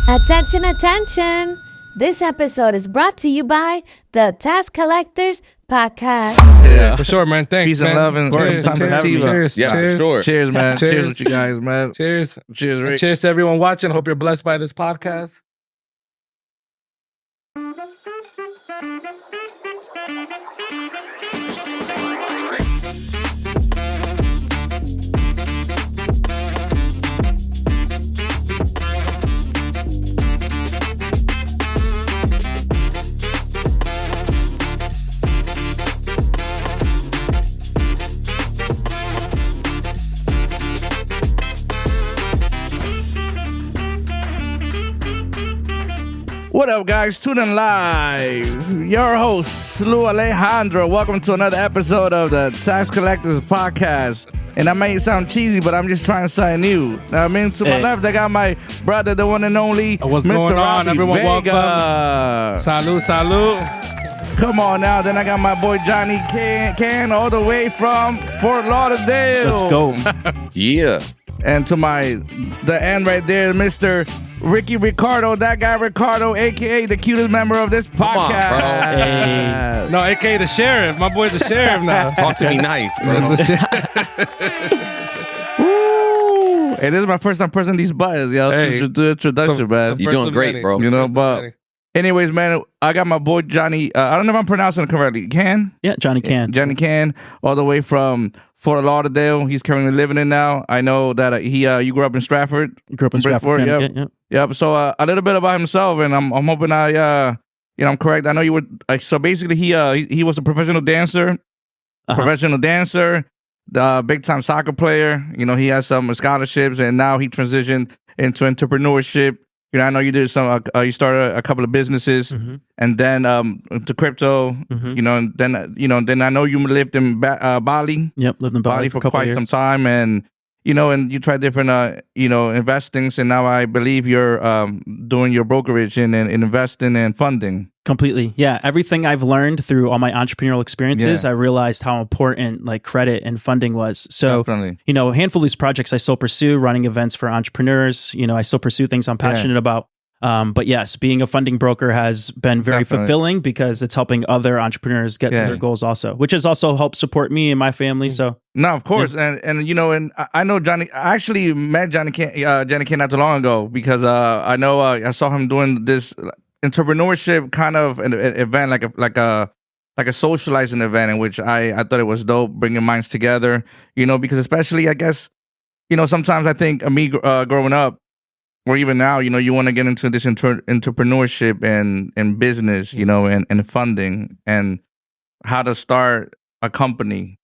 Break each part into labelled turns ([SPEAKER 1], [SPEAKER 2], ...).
[SPEAKER 1] Attention, attention! This episode is brought to you by the Tax Collectors Podcast.
[SPEAKER 2] Yeah, for sure, man. Thanks,
[SPEAKER 3] peace
[SPEAKER 2] man.
[SPEAKER 3] and love and
[SPEAKER 2] Cheers.
[SPEAKER 4] Yeah,
[SPEAKER 2] cheers.
[SPEAKER 4] for sure.
[SPEAKER 3] Cheers, man.
[SPEAKER 2] Cheers.
[SPEAKER 3] Cheers with you guys, man.
[SPEAKER 2] Cheers.
[SPEAKER 3] Cheers, Rick.
[SPEAKER 2] Cheers to everyone watching. Hope you're blessed by this podcast.
[SPEAKER 3] What up, guys? Tune in live. Your host, Lou Alejandro. Welcome to another episode of the Tax Collectors Podcast. And that may sound cheesy, but I'm just trying to something new. Know what I mean? To my left, I got my brother, the one and only
[SPEAKER 2] What's
[SPEAKER 3] Mr.
[SPEAKER 2] going on?
[SPEAKER 3] Robbie
[SPEAKER 2] Everyone
[SPEAKER 3] Vega.
[SPEAKER 2] welcome. Salud.
[SPEAKER 3] Come on now. Then I got my boy Jonny Cann all the way from Fort Lauderdale.
[SPEAKER 5] Let's go.
[SPEAKER 4] Yeah.
[SPEAKER 3] And to the end right there, Mr. Ricky Ricardo, that guy Ricardo, a.k.a. the cutest member of this podcast.
[SPEAKER 4] on, bro.
[SPEAKER 5] Hey.
[SPEAKER 2] No, a.k.a. the sheriff. My boy's the sheriff now.
[SPEAKER 4] Talk to me nice, bro.
[SPEAKER 3] Woo! Hey, this is my first time pressing these buttons, yo.
[SPEAKER 2] Hey.
[SPEAKER 3] To the introduction, man.
[SPEAKER 4] You're doing great, bro.
[SPEAKER 3] You know, but anyways, man, I got my boy Johnny. I don't know if I'm pronouncing it correctly. Cann?
[SPEAKER 5] Yeah, Jonny Cann.
[SPEAKER 3] Jonny Cann, all the way from Fort Lauderdale. He's currently living in now. I know that you grew up in Stratford.
[SPEAKER 5] Grew up in Stratford,
[SPEAKER 3] Yep.
[SPEAKER 5] Connecticut.
[SPEAKER 3] Yep. So a little bit about himself, and I'm hoping I'm correct. I know you would. So basically, he was a professional dancer, big time soccer player. You know, he has some scholarships, and now he transitioned into entrepreneurship. You know, I know you did some. You started a couple of businesses, and then to crypto. You know, and then I know you lived in Bali.
[SPEAKER 5] Yep, lived in Bali
[SPEAKER 3] for
[SPEAKER 5] a couple
[SPEAKER 3] quite
[SPEAKER 5] years.
[SPEAKER 3] some time, and and you tried different investings, and now I believe you're doing your brokerage and investing and funding.
[SPEAKER 5] Completely. Yeah. Everything I've learned through all my entrepreneurial experiences,
[SPEAKER 3] Yeah.
[SPEAKER 5] I realized how important like credit and funding was. So,
[SPEAKER 3] Definitely.
[SPEAKER 5] a handful of these projects I still pursue, running events for entrepreneurs. I still pursue things I'm passionate about. But yes, being a funding broker has been very
[SPEAKER 3] Definitely.
[SPEAKER 5] fulfilling because it's helping other entrepreneurs get to their goals also, which has also helped support me and my family. So
[SPEAKER 3] No, of course, and I know Johnny. I actually met Jonny Cann not too long ago because I know I saw him doing this entrepreneurship kind of an event, like a socializing event in which I thought it was dope, bringing minds together. Because especially I guess sometimes I think me growing up, or even now, you want to get into this entrepreneurship and business, and funding and how to start a company.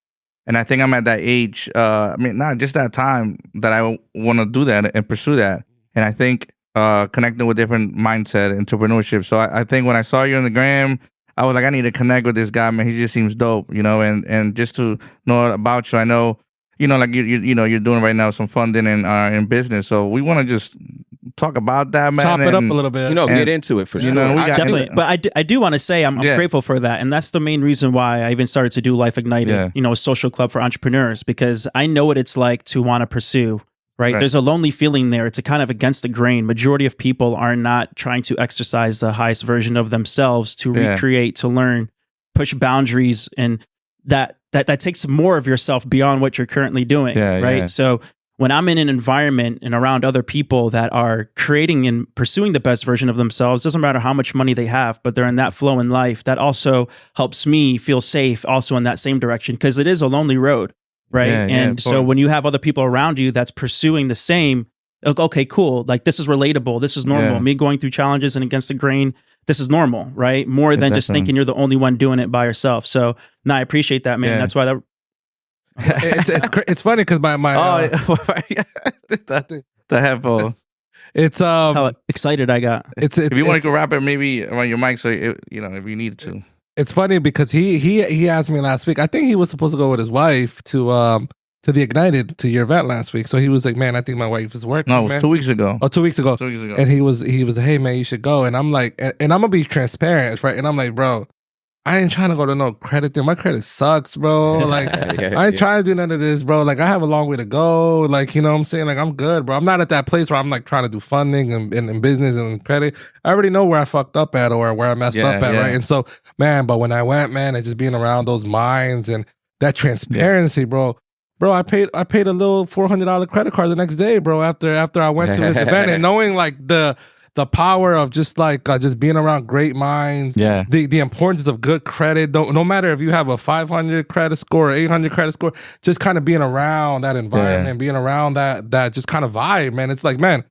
[SPEAKER 3] And I think I'm at that age, not just that time that I want to do that and pursue that. And I think connecting with different mindset, entrepreneurship. So I think when I saw you on the gram, I was like, I need to connect with this guy, man. He just seems dope, and just to know about you, I know, like you're doing right now some funding and in business. So we want to just talk about that, man.
[SPEAKER 2] Chop it up a little bit.
[SPEAKER 4] Get into it for sure.
[SPEAKER 3] we got-
[SPEAKER 5] definitely. But I do want to say I'm grateful for that. And that's the main reason why I even started to do Life Ignited, a social club for entrepreneurs, because I know what it's like to want to pursue, right? There's a lonely feeling there. It's a kind of against the grain. Majority of people are not trying to exercise the highest version of themselves to recreate, to learn, push boundaries. And that takes more of yourself beyond what you're currently doing, right?
[SPEAKER 3] Yeah.
[SPEAKER 5] So when I'm in an environment and around other people that are creating and pursuing the best version of themselves, doesn't matter how much money they have, but they're in that flow in life, that also helps me feel safe also in that same direction, because it is a lonely road, right? And so when you have other people around you that's pursuing the same, okay, cool, like this is relatable, this is normal. Me going through challenges and against the grain, this is normal, right? More than just thinking you're the only one doing it by yourself. So, I appreciate that, man. That's why that...
[SPEAKER 2] it's funny because my
[SPEAKER 3] the headphone.
[SPEAKER 2] it's
[SPEAKER 5] That's how excited I got.
[SPEAKER 3] If you want to wrap it maybe around your mic, so if you need to.
[SPEAKER 2] It's funny because he asked me last week. I think he was supposed to go with his wife to the Ignited, to your event last week. So he was like, "Man, I think my wife is working."
[SPEAKER 3] No, it was
[SPEAKER 2] man.
[SPEAKER 3] 2 weeks ago.
[SPEAKER 2] Oh, 2 weeks ago.
[SPEAKER 3] 2 weeks ago.
[SPEAKER 2] And he was like, "Hey, man, you should go." And I'm like, and I'm gonna be transparent, right? And I'm like, bro, I ain't trying to go to no credit thing. My credit sucks, bro. Like, I ain't trying to do none of this, bro. Like, I have a long way to go. Like, you know what I'm saying? Like, I'm good, bro. I'm not at that place where I'm like trying to do funding and business and credit. I already know where I fucked up at or where I messed up at, right? And so, man, but when I went, man, and just being around those minds and that transparency, bro, I paid a little $400 credit card the next day, bro, after I went to this event and knowing like the power of just like just being around great minds, the importance of good credit. No matter if you have a 500 credit score or 800 credit score, just kind of being around that environment, being around that just kind of vibe, man. It's like, man,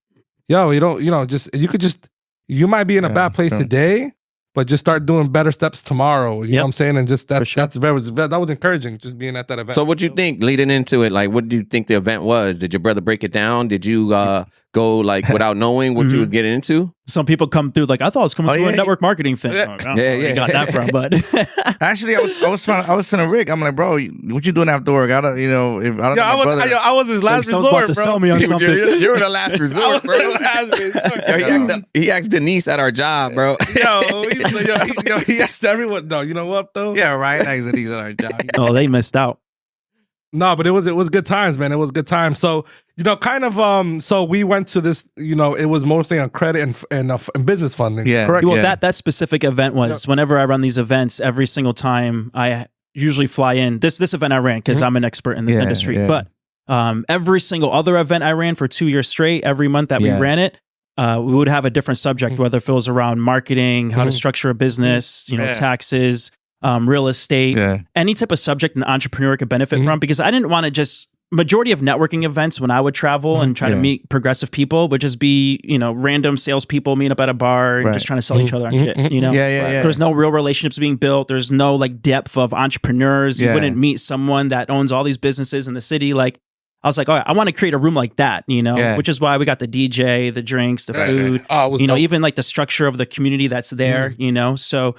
[SPEAKER 2] yo, you might be in a bad place today, but just start doing better steps tomorrow. You know what I'm saying? And just that was encouraging, just being at that event.
[SPEAKER 4] So what you think leading into it? Like, what do you think the event was? Did your brother break it down? Did you go like without knowing what you were getting into?
[SPEAKER 5] Some people come through like, I thought I was coming to a network marketing thing. I don't know where you got that from, but
[SPEAKER 3] actually, I was telling Rick, I'm like, bro, what you doing after work? I don't know.
[SPEAKER 2] I was his last resort,
[SPEAKER 5] about to
[SPEAKER 2] bro.
[SPEAKER 5] sell me on something.
[SPEAKER 4] You're the last resort, bro. He asked Denise at our job, bro.
[SPEAKER 2] He asked everyone. No, you know what though?
[SPEAKER 3] Yeah, right. Asked Denise at our job.
[SPEAKER 5] Oh, they missed out.
[SPEAKER 2] No, but it was good times, man. It was good times. So, kind of, so we went to this, it was mostly on credit and business funding.
[SPEAKER 3] Yeah.
[SPEAKER 2] Correct.
[SPEAKER 5] Well, that specific event was whenever I run these events, every single time I usually fly in this event I ran because I'm an expert in this industry, but every single other event I ran for 2 years straight, every month that we ran it, we would have a different subject, whether it was around marketing, how to structure a business, taxes, real estate, any type of subject an entrepreneur could benefit from, because I didn't want to just, majority of networking events when I would travel and try to meet progressive people would just be, random salespeople meeting up at a bar and just trying to sell each other on shit, There's no real relationships being built. There's no like depth of entrepreneurs. You wouldn't meet someone that owns all these businesses in the city. Like, I was like, all right, I want to create a room like that, which is why we got the DJ, the drinks, the food, even like the structure of the community that's there, So,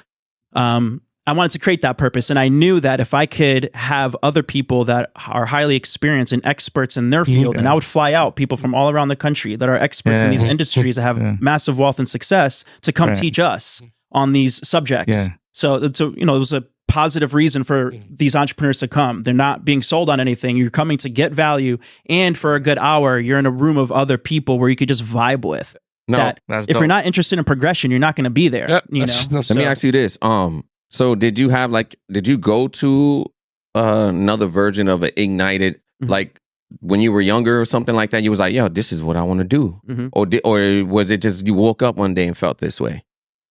[SPEAKER 5] I wanted to create that purpose. And I knew that if I could have other people that are highly experienced and experts in their field, and I would fly out people from all around the country that are experts in these industries that have massive wealth and success to come teach us on these subjects. So it was a positive reason for these entrepreneurs to come. They're not being sold on anything. You're coming to get value. And for a good hour, you're in a room of other people where you could just vibe with. If you're not interested in progression, you're not going to be there. Let
[SPEAKER 4] me ask you this. So did you go to another version of an Ignited, like when you were younger or something like that? You was like, yo, this is what I want to do. Or was it just you woke up one day and felt this way?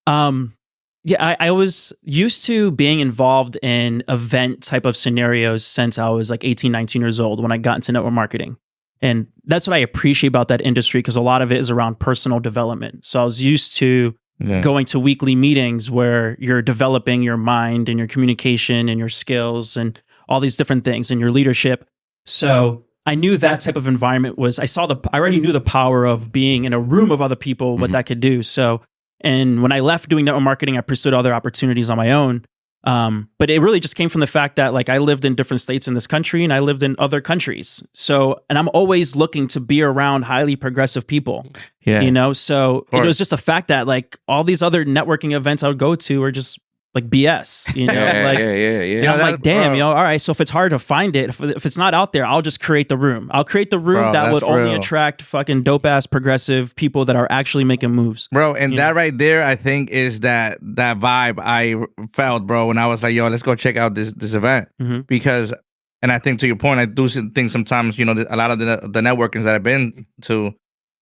[SPEAKER 5] I was used to being involved in event type of scenarios since I was like 18, 19 years old when I got into network marketing. And that's what I appreciate about that industry, because a lot of it is around personal development. So I was used to going to weekly meetings where you're developing your mind and your communication and your skills and all these different things and your leadership. So I knew that type of environment I already knew the power of being in a room of other people, what that could do. So, and when I left doing network marketing, I pursued other opportunities on my own. But it really just came from the fact that like I lived in different states in this country and I lived in other countries. So, and I'm always looking to be around highly progressive people, so it was just a fact that like all these other networking events I would go to are just like BS, I'm like, damn, all right. So if it's hard to find it, if it's not out there, I'll just create the room. I'll create the room that would only attract fucking dope ass progressive people that are actually making moves,
[SPEAKER 3] bro. And that right there, I think, is that vibe I felt, bro, when I was like, yo, let's go check out this event, because, and I think to your point, I do think sometimes, a lot of the networkings that I've been to,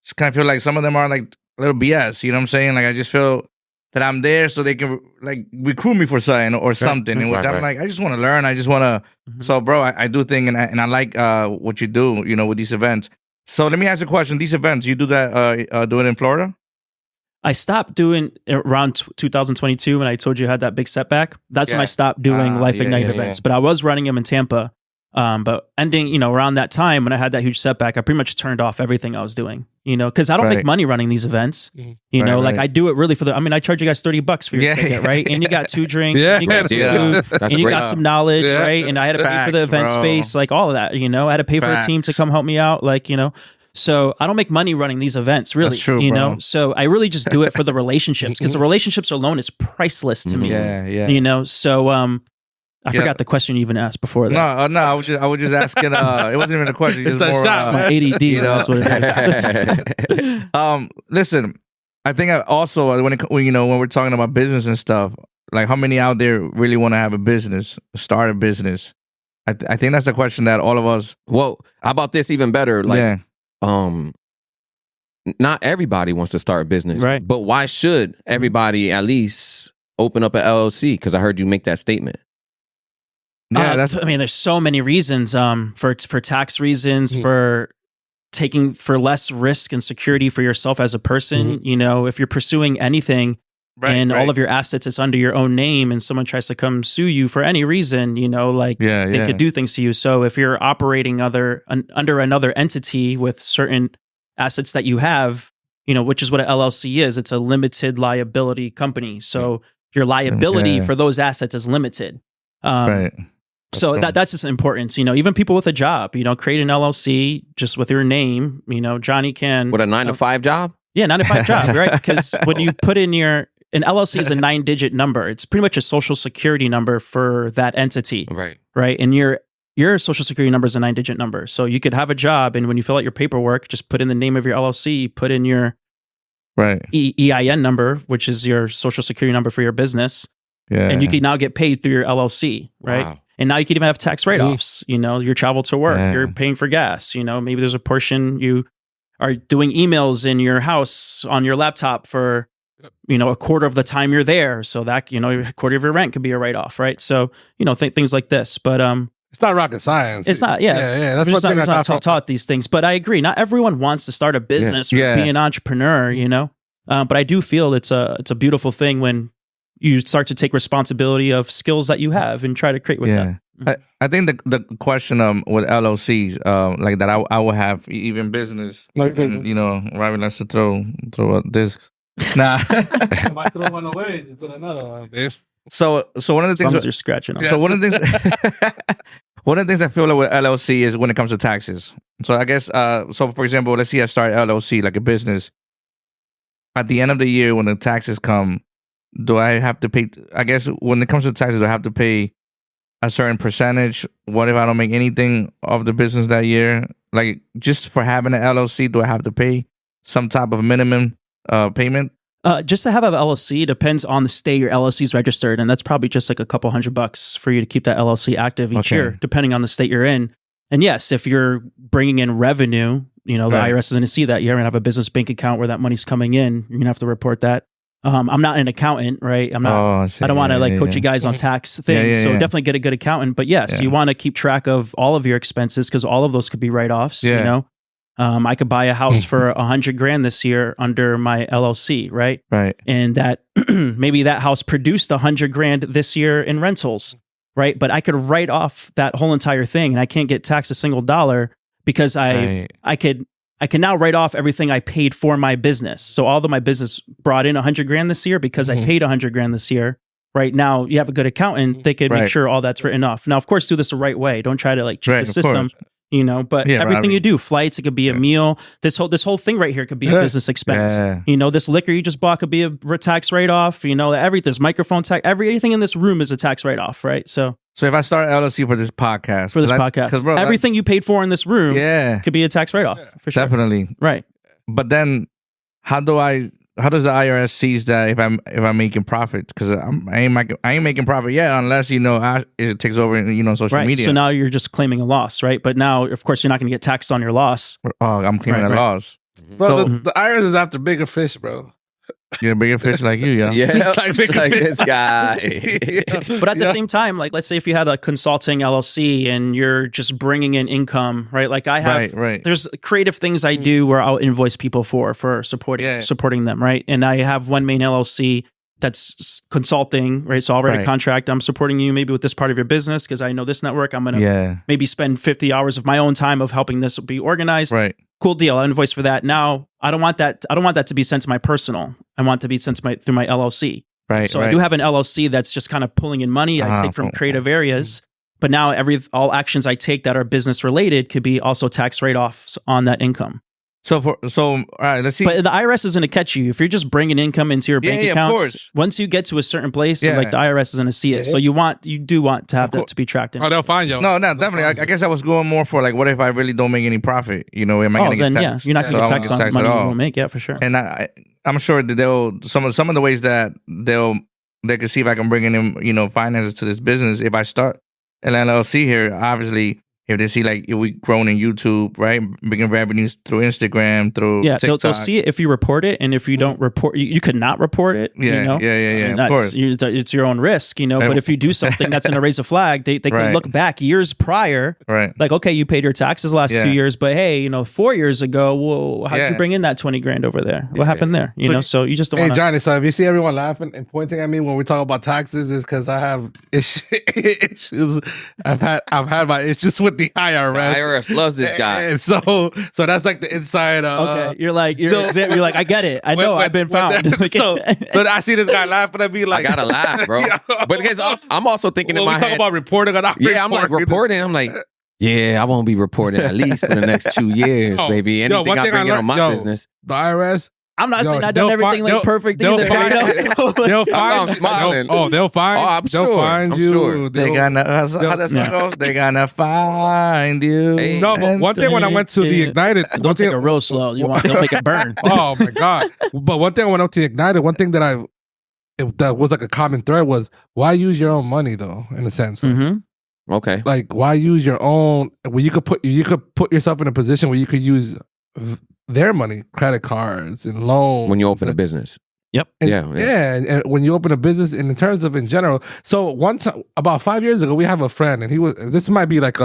[SPEAKER 3] just kind of feel like some of them are like a little BS. You know what I'm saying? Like I just feel that I'm there so they can like recruit me for something or something. And I'm like, I just want to learn. I just want to. So, bro, I do think, and I like what you do, with these events. So let me ask you a question. These events, you do that, do it in Florida?
[SPEAKER 5] I stopped doing around 2022 when I told you I had that big setback. That's when I stopped doing Life Ignite events. But I was running them in Tampa. But ending, around that time when I had that huge setback, I pretty much turned off everything I was doing, because I don't make money running these events. I do it really I charge you guys $30 for your ticket, right? And you got 2 drinks, and you got some food, and you got some knowledge, right? And I had to pay for the event space, like all of that, I had to pay for a team to come help me out, So I don't make money running these events, really.
[SPEAKER 3] That's true,
[SPEAKER 5] you
[SPEAKER 3] bro.
[SPEAKER 5] know. So I really just do it for the relationships because the relationships alone is priceless to me.
[SPEAKER 3] Yeah.
[SPEAKER 5] You know. So I forgot the question you even asked before that.
[SPEAKER 3] No. I was just asking. It wasn't even a question.
[SPEAKER 2] It's
[SPEAKER 3] Just
[SPEAKER 2] the
[SPEAKER 3] more.
[SPEAKER 2] shots,
[SPEAKER 5] My ADD. That's what it is.
[SPEAKER 3] Listen. I think also when we're talking about business and stuff, like how many out there really want to have a business, start a business? I think that's the question that all of us.
[SPEAKER 4] Well, how about this even better? Like, not everybody wants to start a business,
[SPEAKER 5] right?
[SPEAKER 4] But why should everybody at least open up an LLC? Because I heard you make that statement.
[SPEAKER 3] Yeah,
[SPEAKER 5] I mean, there's so many reasons. For tax reasons, for less risk and security for yourself as a person. You know, if you're pursuing anything. Right. All of your assets is under your own name, and someone tries to come sue you for any reason, you know, like they could do things to you. So if you're operating under another entity with certain assets that you have, you know, which is what an LLC is, it's a limited liability company. So your liability for those assets is limited.
[SPEAKER 3] Right.
[SPEAKER 5] So that's just important. You know, even people with a job, you know, create an LLC just with your name. You know, Jonny Cann
[SPEAKER 4] with a 9-to-5 job.
[SPEAKER 5] Yeah, 9-to-5 job, right? Because when you put in an LLC is a 9-digit number. It's pretty much a social security number for that entity. Right. And your social security number is a 9-digit number. So you could have a job, and when you fill out your paperwork, just put in the name of your LLC, put in your EIN number, which is your social security number for your business. Yeah. And you can now get paid through your LLC, right? Wow. And now you can even have tax write-offs, you know, your travel to work, you're paying for gas, you know, maybe there's a portion you are doing emails in your house on your laptop for, you know, a quarter of the time you're there. So that, you know, a quarter of your rent could be a write-off, right? So, you know, things like this. But
[SPEAKER 2] it's not rocket science.
[SPEAKER 5] It's not, yeah. That's one thing I taught these things. But I agree. Not everyone wants to start a business or be an entrepreneur, you know? But I do feel it's a beautiful thing when you start to take responsibility of skills that you have and try to create with them.
[SPEAKER 3] I think the question with LLCs, like that I will have even business, and, you know, Ravi likes to throw discs. Nah.
[SPEAKER 2] I might throw one away and put another one, babe.
[SPEAKER 3] So one of the things
[SPEAKER 5] you're scratching on.
[SPEAKER 3] So one of the things I feel like with LLC is when it comes to taxes. So I guess so for example, let's say I start LLC like a business. At the end of the year when the taxes come, do I have to pay? I guess when it comes to taxes, do I have to pay a certain percentage? What if I don't make anything of the business that year? Like just for having an LLC, do I have to pay some type of minimum payment?
[SPEAKER 5] Just to have an LLC depends on the state your LLC is registered, and that's probably just like a couple $100 for you to keep that LLC active each year, depending on the state you're in. And yes, if you're bringing in revenue, you know, the IRS is going to see that. You're going to have a business bank account where that money's coming in. You're going to have to report that. I'm not an accountant, right? I'm not. I don't want to coach you guys on tax things. So definitely get a good accountant. But yes, you want to keep track of all of your expenses because all of those could be write-offs. You know, I could buy a house for $100,000 this year under my LLC, right? Right. And that maybe that house produced $100,000 this year in rentals, right? But I could write off that whole entire thing, and I can't get taxed a single dollar because I can now write off everything I paid for my business. So although my business brought in $100,000 this year because I paid $100,000 this year, right now you have a good accountant, they could make sure all that's written off. Now, of course, do this the right way. Don't try to cheat the system, you know, but everything you do, flights, it could be a meal. This whole thing right here could be a business expense. You know, this liquor you just bought could be a tax write-off, you know, this microphone tax, everything in this room is a tax write-off, right? So if I start LLC for this podcast, bro, everything you paid for in this room could be a tax write-off for sure. Definitely. Right.
[SPEAKER 3] But then how does the IRS sees that if I'm making profit? Because I ain't making profit yet unless, you know, it takes over, you know, social media.
[SPEAKER 5] So now you're just claiming a loss, right? But now, of course, you're not going to get taxed on your loss.
[SPEAKER 3] Oh, I'm claiming a loss.
[SPEAKER 2] Bro, the IRS is after bigger fish, bro.
[SPEAKER 3] You're a bigger fish like you, yeah.
[SPEAKER 4] Yeah, like this guy.
[SPEAKER 5] But at the same time, like, let's say if you had a consulting LLC and you're just bringing in income, right? Like I have, there's creative things I do where I'll invoice people for supporting them, right? And I have one main LLC that's consulting, right? So I'll write a contract. I'm supporting you maybe with this part of your business because I know this network. I'm going to maybe spend 50 hours of my own time of helping this be organized. Right. Cool deal. I'll invoice for that. Now, I don't want that to be sent to my personal. I want it to be sent to through my LLC. Right. So I do have an LLC that's just kind of pulling in money. I take from creative areas, but now all actions I take that are business related could be also tax write-offs on that income.
[SPEAKER 3] So all right, let's see.
[SPEAKER 5] But the IRS is going to catch you if you're just bringing income into your bank
[SPEAKER 3] of
[SPEAKER 5] accounts.
[SPEAKER 3] course.
[SPEAKER 5] Once you get to a certain place, like the IRS is going to see it. So you do want to have that to be tracked in.
[SPEAKER 2] Oh, they'll find you.
[SPEAKER 3] No, definitely. I guess I was going more for like, what if I really don't make any profit? You know, am I going to get taxed?
[SPEAKER 5] You're not going to get taxed on money you won't make. Yeah, for sure.
[SPEAKER 3] And I'm sure that they'll some of the ways that they can see if I can bring in, you know, finances to this business. If I start an LLC here, obviously, if they see like we grown in YouTube, right, bringing revenues through Instagram, through TikTok.
[SPEAKER 5] They'll see it if you report it, and if you don't report, you could not report it.
[SPEAKER 3] Yeah,
[SPEAKER 5] you know?
[SPEAKER 3] Of course,
[SPEAKER 5] it's your own risk, you know. But if you do something that's going to raise a flag, they can look back years prior,
[SPEAKER 3] right?
[SPEAKER 5] Like, okay, you paid your taxes last 2 years, but hey, you know, 4 years ago, well, how did you bring in that 20 grand over there? What happened there? You know, so you just don't.
[SPEAKER 2] Hey, Johnny, so if you see everyone laughing and pointing at me when we talk about taxes, it's because I have issues. I've had my issues with the IRS.
[SPEAKER 4] IRS loves this guy.
[SPEAKER 2] And so that's like the inside.
[SPEAKER 5] Okay, you're like, I get it. I know, I've been found.
[SPEAKER 2] so I see this guy laughing at me like,
[SPEAKER 4] I gotta laugh, bro. But because I'm also thinking in my
[SPEAKER 2] we
[SPEAKER 4] head
[SPEAKER 2] talk about reporting or not.
[SPEAKER 4] I'm like reporting. I'm like, I won't be reporting at least for the next 2 years, baby. Anything I bring in on my business.
[SPEAKER 2] The IRS.
[SPEAKER 5] I'm not saying I've done everything like perfect either.
[SPEAKER 2] They'll find. They'll find.
[SPEAKER 4] Oh, I'm
[SPEAKER 2] they'll
[SPEAKER 4] sure.
[SPEAKER 2] find
[SPEAKER 4] I'm
[SPEAKER 2] you.
[SPEAKER 4] sure.
[SPEAKER 3] They're gonna. How that song goes? They're gonna find you.
[SPEAKER 4] Hey.
[SPEAKER 2] No, but one thing when I went to the Ignited,
[SPEAKER 5] don't take it real slow. Don't make it burn.
[SPEAKER 2] Oh my god! But one thing when I went to the Ignited, one thing that that was like a common thread was why use your own money though, in a sense.
[SPEAKER 4] Okay.
[SPEAKER 2] Like why use your own? Well, you could put yourself in a position where you could use their money, credit cards and loans
[SPEAKER 4] When you open a business.
[SPEAKER 5] Yep.
[SPEAKER 2] And,
[SPEAKER 4] Yeah.
[SPEAKER 2] And when you open a business, and in terms of in general. So once about 5 years ago, we have a friend, and this might be like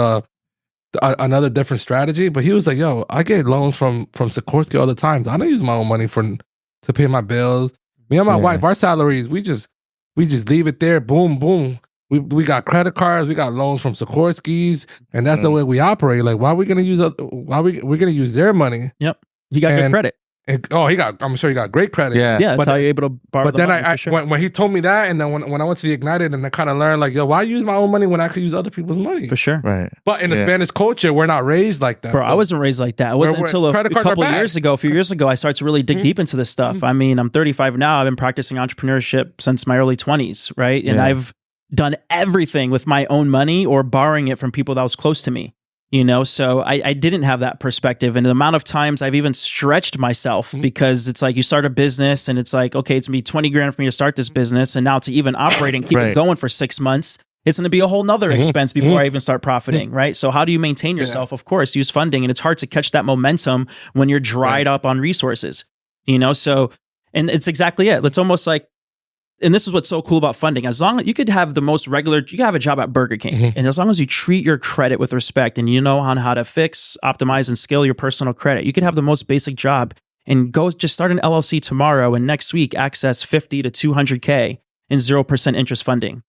[SPEAKER 2] another different strategy, but he was like, "Yo, I get loans from Sikorsky all the time. So I don't use my own money to pay my bills. Me and my wife, our salaries, we just leave it there. Boom, boom. We got credit cards, we got loans from Sikorsky's, and that's the way we operate. Like, why are we gonna use? We're gonna use their money?
[SPEAKER 5] Yep. You got good credit.
[SPEAKER 2] I'm sure he got great credit.
[SPEAKER 5] Yeah, that's how you're able to borrow.
[SPEAKER 2] But then when he told me that, and then when I went to the Ignited, and I kind of learned like, yo, why use my own money when I could use other people's money?
[SPEAKER 5] For sure.
[SPEAKER 3] Right.
[SPEAKER 2] But in the Spanish culture, we're not raised like that.
[SPEAKER 5] Bro, I wasn't raised like that. It wasn't until a few years ago, I started to really dig deep into this stuff. I mean, I'm 35 now. I've been practicing entrepreneurship since my early 20s, right? And I've done everything with my own money or borrowing it from people that was close to me. You know, so I didn't have that perspective. And the amount of times I've even stretched myself because it's like you start a business and it's like, okay, it's going to be 20 grand for me to start this business. And now to even operate and keep it going for 6 months, it's going to be a whole nother expense before I even start profiting, right? So how do you maintain yourself? Of course, use funding. And it's hard to catch that momentum when you're dried up on resources, you know? So, and it's exactly it. It's almost like, and this is what's so cool about funding. As long as you could have you could have a job at Burger King. And as long as you treat your credit with respect and you know on how to fix, optimize, and scale your personal credit, you could have the most basic job and go just start an LLC tomorrow and next week access 50 to 200K in 0% interest funding.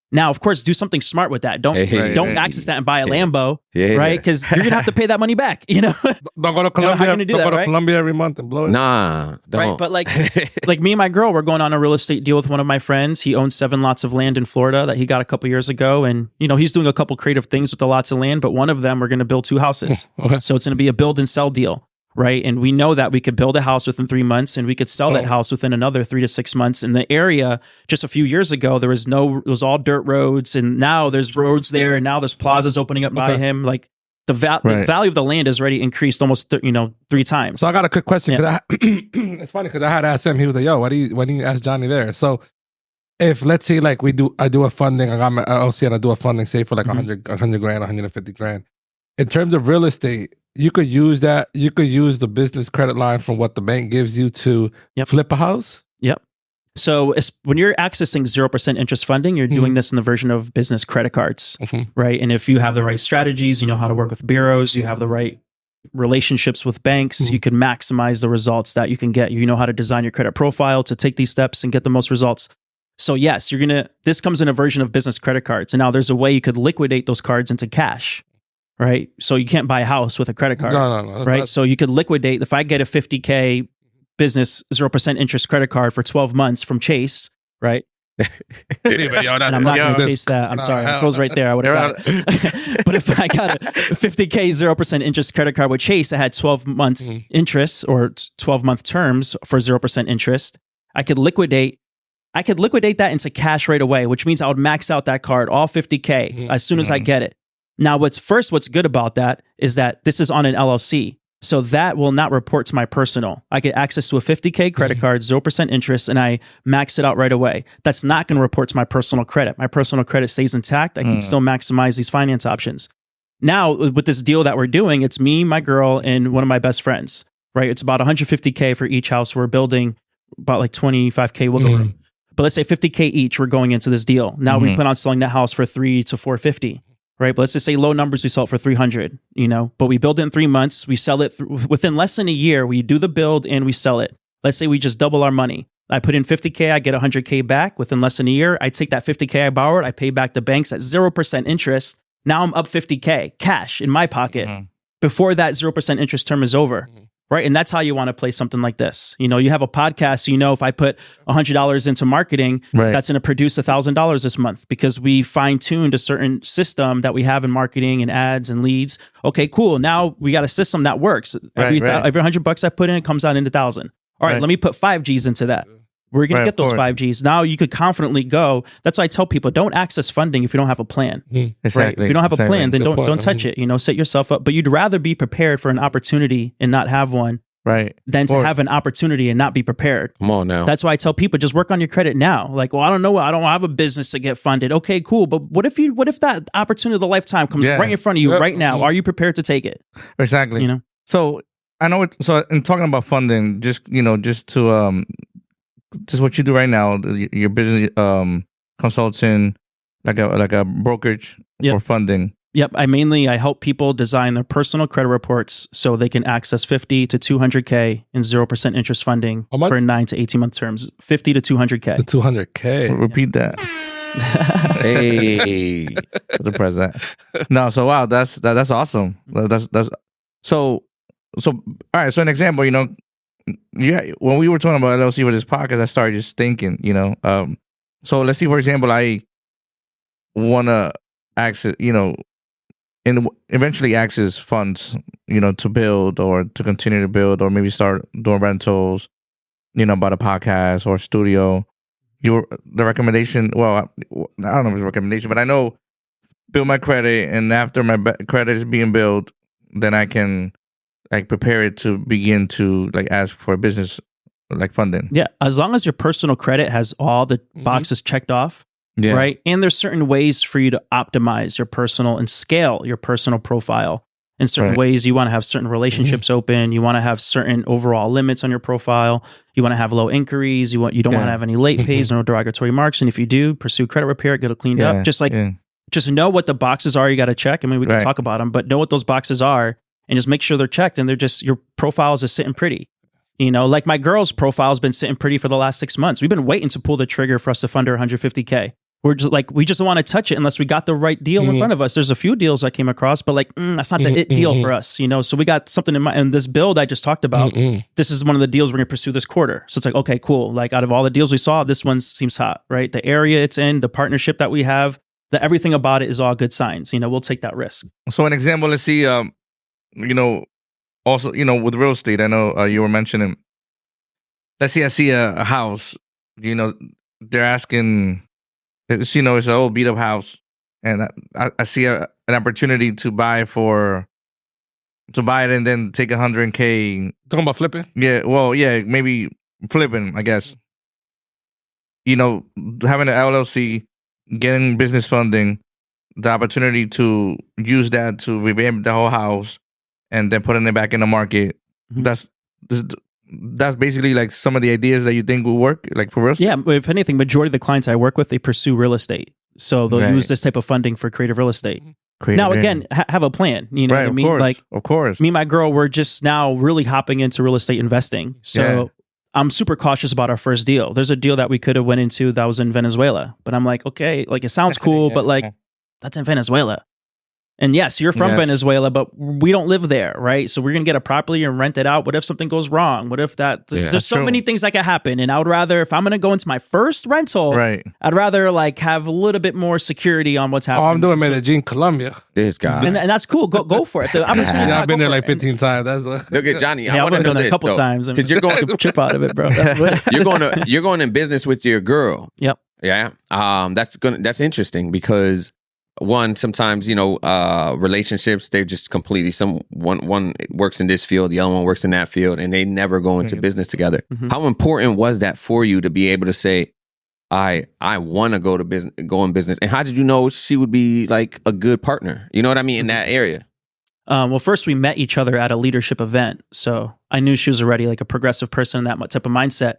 [SPEAKER 5] Now, of course, do something smart with that. Don't access that and buy a Lambo, right? Because you're gonna have to pay that money back. You know,
[SPEAKER 2] don't go to Colombia. Don't go to Colombia every month and blow it.
[SPEAKER 4] Nah, don't.
[SPEAKER 5] Right? But like me and my girl, we're going on a real estate deal with one of my friends. He owns 7 lots of land in Florida that he got a couple years ago, and you know he's doing a couple creative things with the lots of land. But one of them, we're going to build 2 houses. So it's going to be a build and sell deal. Right. And we know that we could build a house within 3 months and we could sell that house within another 3 to 6 months. In the area, just a few years ago, it was all dirt roads. And now there's roads there. And now there's plazas opening up by him. Like the value of the land has already increased almost 3 times.
[SPEAKER 2] So I got a quick question. It's funny because I had asked him. He was like, yo, why do you ask Johnny there? So if let's say like I do a funding, I got my LLC and I do a funding, say for like 100 grand, 150 grand. In terms of real estate, you could use that. You could use the business credit line from what the bank gives you to flip a house.
[SPEAKER 5] Yep. So when you're accessing 0% interest funding, you're doing this in the version of business credit cards, right? And if you have the right strategies, you know how to work with bureaus, you have the right relationships with banks, you can maximize the results that you can get. You know how to design your credit profile to take these steps and get the most results. So yes, this comes in a version of business credit cards. And now there's a way you could liquidate those cards into cash. Right. So you can't buy a house with a credit card.
[SPEAKER 2] No.
[SPEAKER 5] Right. So you could liquidate, if I get a 50K business 0% interest credit card for 12 months from Chase, right?
[SPEAKER 2] Yo,
[SPEAKER 5] And I'm not going to chase that. I'm sorry. It froze right there. I would have got it. But if I got a $50K 0% interest credit card with Chase that had 12 months interest or 12-month terms for 0% interest, I could liquidate that into cash right away, which means I would max out that card, all 50K, as soon as I get it. Now, what's good about that is that this is on an LLC. So that will not report to my personal. I get access to a 50K credit card, 0% interest, and I max it out right away. That's not going to report to my personal credit. My personal credit stays intact. I can still maximize these finance options. Now, with this deal that we're doing, it's me, my girl, and one of my best friends, right? It's about 150K for each house. We're building about like 25K wiggle room. But let's say 50K each, we're going into this deal. Now we plan on selling that house for $300 to $450. Right, but let's just say low numbers, we sell it for 300, but we build it in 3 months, we sell it within less than a year, we do the build and we sell it. Let's say we just double our money. I put in 50K, I get 100K back within less than a year. I take that 50K I borrowed, I pay back the banks at 0% interest. Now I'm up 50K cash in my pocket before that 0% interest term is over. Right. And that's how you want to play something like this. You have a podcast, if I put $100 into marketing, that's going to produce $1,000 this month because we fine tuned a certain system that we have in marketing and ads and leads. Okay, cool. Now we got a system that works. Every $100 I put in, it comes out into 1,000. All right, let me put 5 G's into that. We're going to get those 5 G's. Now you could confidently go. That's why I tell people, don't access funding if you don't have a plan.
[SPEAKER 3] Exactly.
[SPEAKER 5] Right? If you don't have a plan, then don't touch it. Set yourself up. But you'd rather be prepared for an opportunity and not have one than to have an opportunity and not be prepared.
[SPEAKER 4] Come on now.
[SPEAKER 5] That's why I tell people, just work on your credit now. Like, well, I don't know. I don't have a business to get funded. Okay, cool. But what if that opportunity of a lifetime comes right in front of you right now? Are you prepared to take it?
[SPEAKER 3] Exactly. So I know so in talking about funding, just what you do right now, your business consulting, like a brokerage for funding.
[SPEAKER 5] Yep. I help people design their personal credit reports so they can access 50 to 200K in 0% interest funding for 9 to 18 month terms. 50 to 200K.
[SPEAKER 2] The 200K.
[SPEAKER 3] Repeat that.
[SPEAKER 4] Hey,
[SPEAKER 3] the president. No, so wow, that's awesome. That's so. All right. So an example, when we were talking about LLC with this podcast, I started just thinking, so let's see, for example, I want to access, and eventually access funds, to build or to continue to build or maybe start doing rentals, about a podcast or studio. The recommendation, well, I don't know if it's a recommendation, but I know build my credit, and after my credit is being built, then I can prepare it to begin to ask for business funding.
[SPEAKER 5] Yeah, as long as your personal credit has all the boxes checked off, right? And there's certain ways for you to optimize your personal and scale your personal profile. In certain ways, you want to have certain relationships open. You want to have certain overall limits on your profile. You want to have low inquiries. You don't want to have any late pays, no derogatory marks. And if you do, pursue credit repair, get it cleaned up. Just know what the boxes are. You got to check. I mean, we can talk about them, but know what those boxes are. And just make sure they're checked and your profiles are sitting pretty. Like my girl's profile has been sitting pretty for the last 6 months. We've been waiting to pull the trigger for us to fund her 150K. We're just we just don't want to touch it unless we got the right deal in front of us. There's a few deals I came across, but that's not the it deal for us, So we got something in mind. And this build I just talked about, this is one of the deals we're going to pursue this quarter. So it's okay, cool. Out of all the deals we saw, this one seems hot, right? The area it's in, the partnership that we have, everything about it is all good signs. We'll take that risk.
[SPEAKER 3] So an example, let's see, also, with real estate, I know you were mentioning, let's say I see a house, they're asking, it's an old beat up house, and I see an opportunity to buy it and then take 100K.
[SPEAKER 2] Talking about flipping?
[SPEAKER 3] Yeah, well, yeah, maybe flipping, I guess. Having an LLC, getting business funding, the opportunity to use that to revamp the whole house and then putting it back in the market. That's basically some of the ideas that you think will work, for real estate?
[SPEAKER 5] Yeah, if anything, majority of the clients I work with, they pursue real estate. So they'll use this type of funding for creative real estate. Now, again, have a plan. You know what I mean?
[SPEAKER 3] Of course.
[SPEAKER 5] Me and my girl, we're just now really hopping into real estate investing. So I'm super cautious about our first deal. There's a deal that we could have went into that was in Venezuela. But I'm okay, it sounds cool, but that's in Venezuela. And yes, you're from
[SPEAKER 3] Yes.
[SPEAKER 5] Venezuela, but we don't live there, right? So we're going to get a property and rent it out. What if something goes wrong? What if there's so
[SPEAKER 3] True.
[SPEAKER 5] many things that could happen. And I would rather, if I'm going to go into my first rental,
[SPEAKER 3] Right.
[SPEAKER 5] I'd rather like have a little bit more security on what's
[SPEAKER 2] Oh,
[SPEAKER 5] happening.
[SPEAKER 2] I'm doing Medellin, Colombia.
[SPEAKER 4] This guy.
[SPEAKER 5] And that's cool. Go for it. The opportunity's
[SPEAKER 2] Yeah,
[SPEAKER 5] not,
[SPEAKER 2] I've been
[SPEAKER 5] go
[SPEAKER 2] there
[SPEAKER 5] for
[SPEAKER 2] like
[SPEAKER 5] it.
[SPEAKER 2] 15 times. That's
[SPEAKER 4] Look at Johnny.
[SPEAKER 5] Yeah,
[SPEAKER 4] I
[SPEAKER 5] I've
[SPEAKER 4] want to
[SPEAKER 5] been
[SPEAKER 4] know
[SPEAKER 5] doing it a
[SPEAKER 4] this,
[SPEAKER 5] couple
[SPEAKER 4] though.
[SPEAKER 5] times.
[SPEAKER 4] Because you're going to
[SPEAKER 5] Trip out of it, bro.
[SPEAKER 4] you're going in business with your girl.
[SPEAKER 5] Yep.
[SPEAKER 4] Yeah. That's interesting because one, sometimes, relationships, they're just completely one works in this field, the other one works in that field, and they never go into business together.
[SPEAKER 5] Mhm.
[SPEAKER 4] How important was that for you to be able to say, I want to go in business? And how did you know she would be like a good partner? You know what I mean? In that area.
[SPEAKER 5] Well, first we met each other at a leadership event. So I knew she was already like a progressive person, that type of mindset.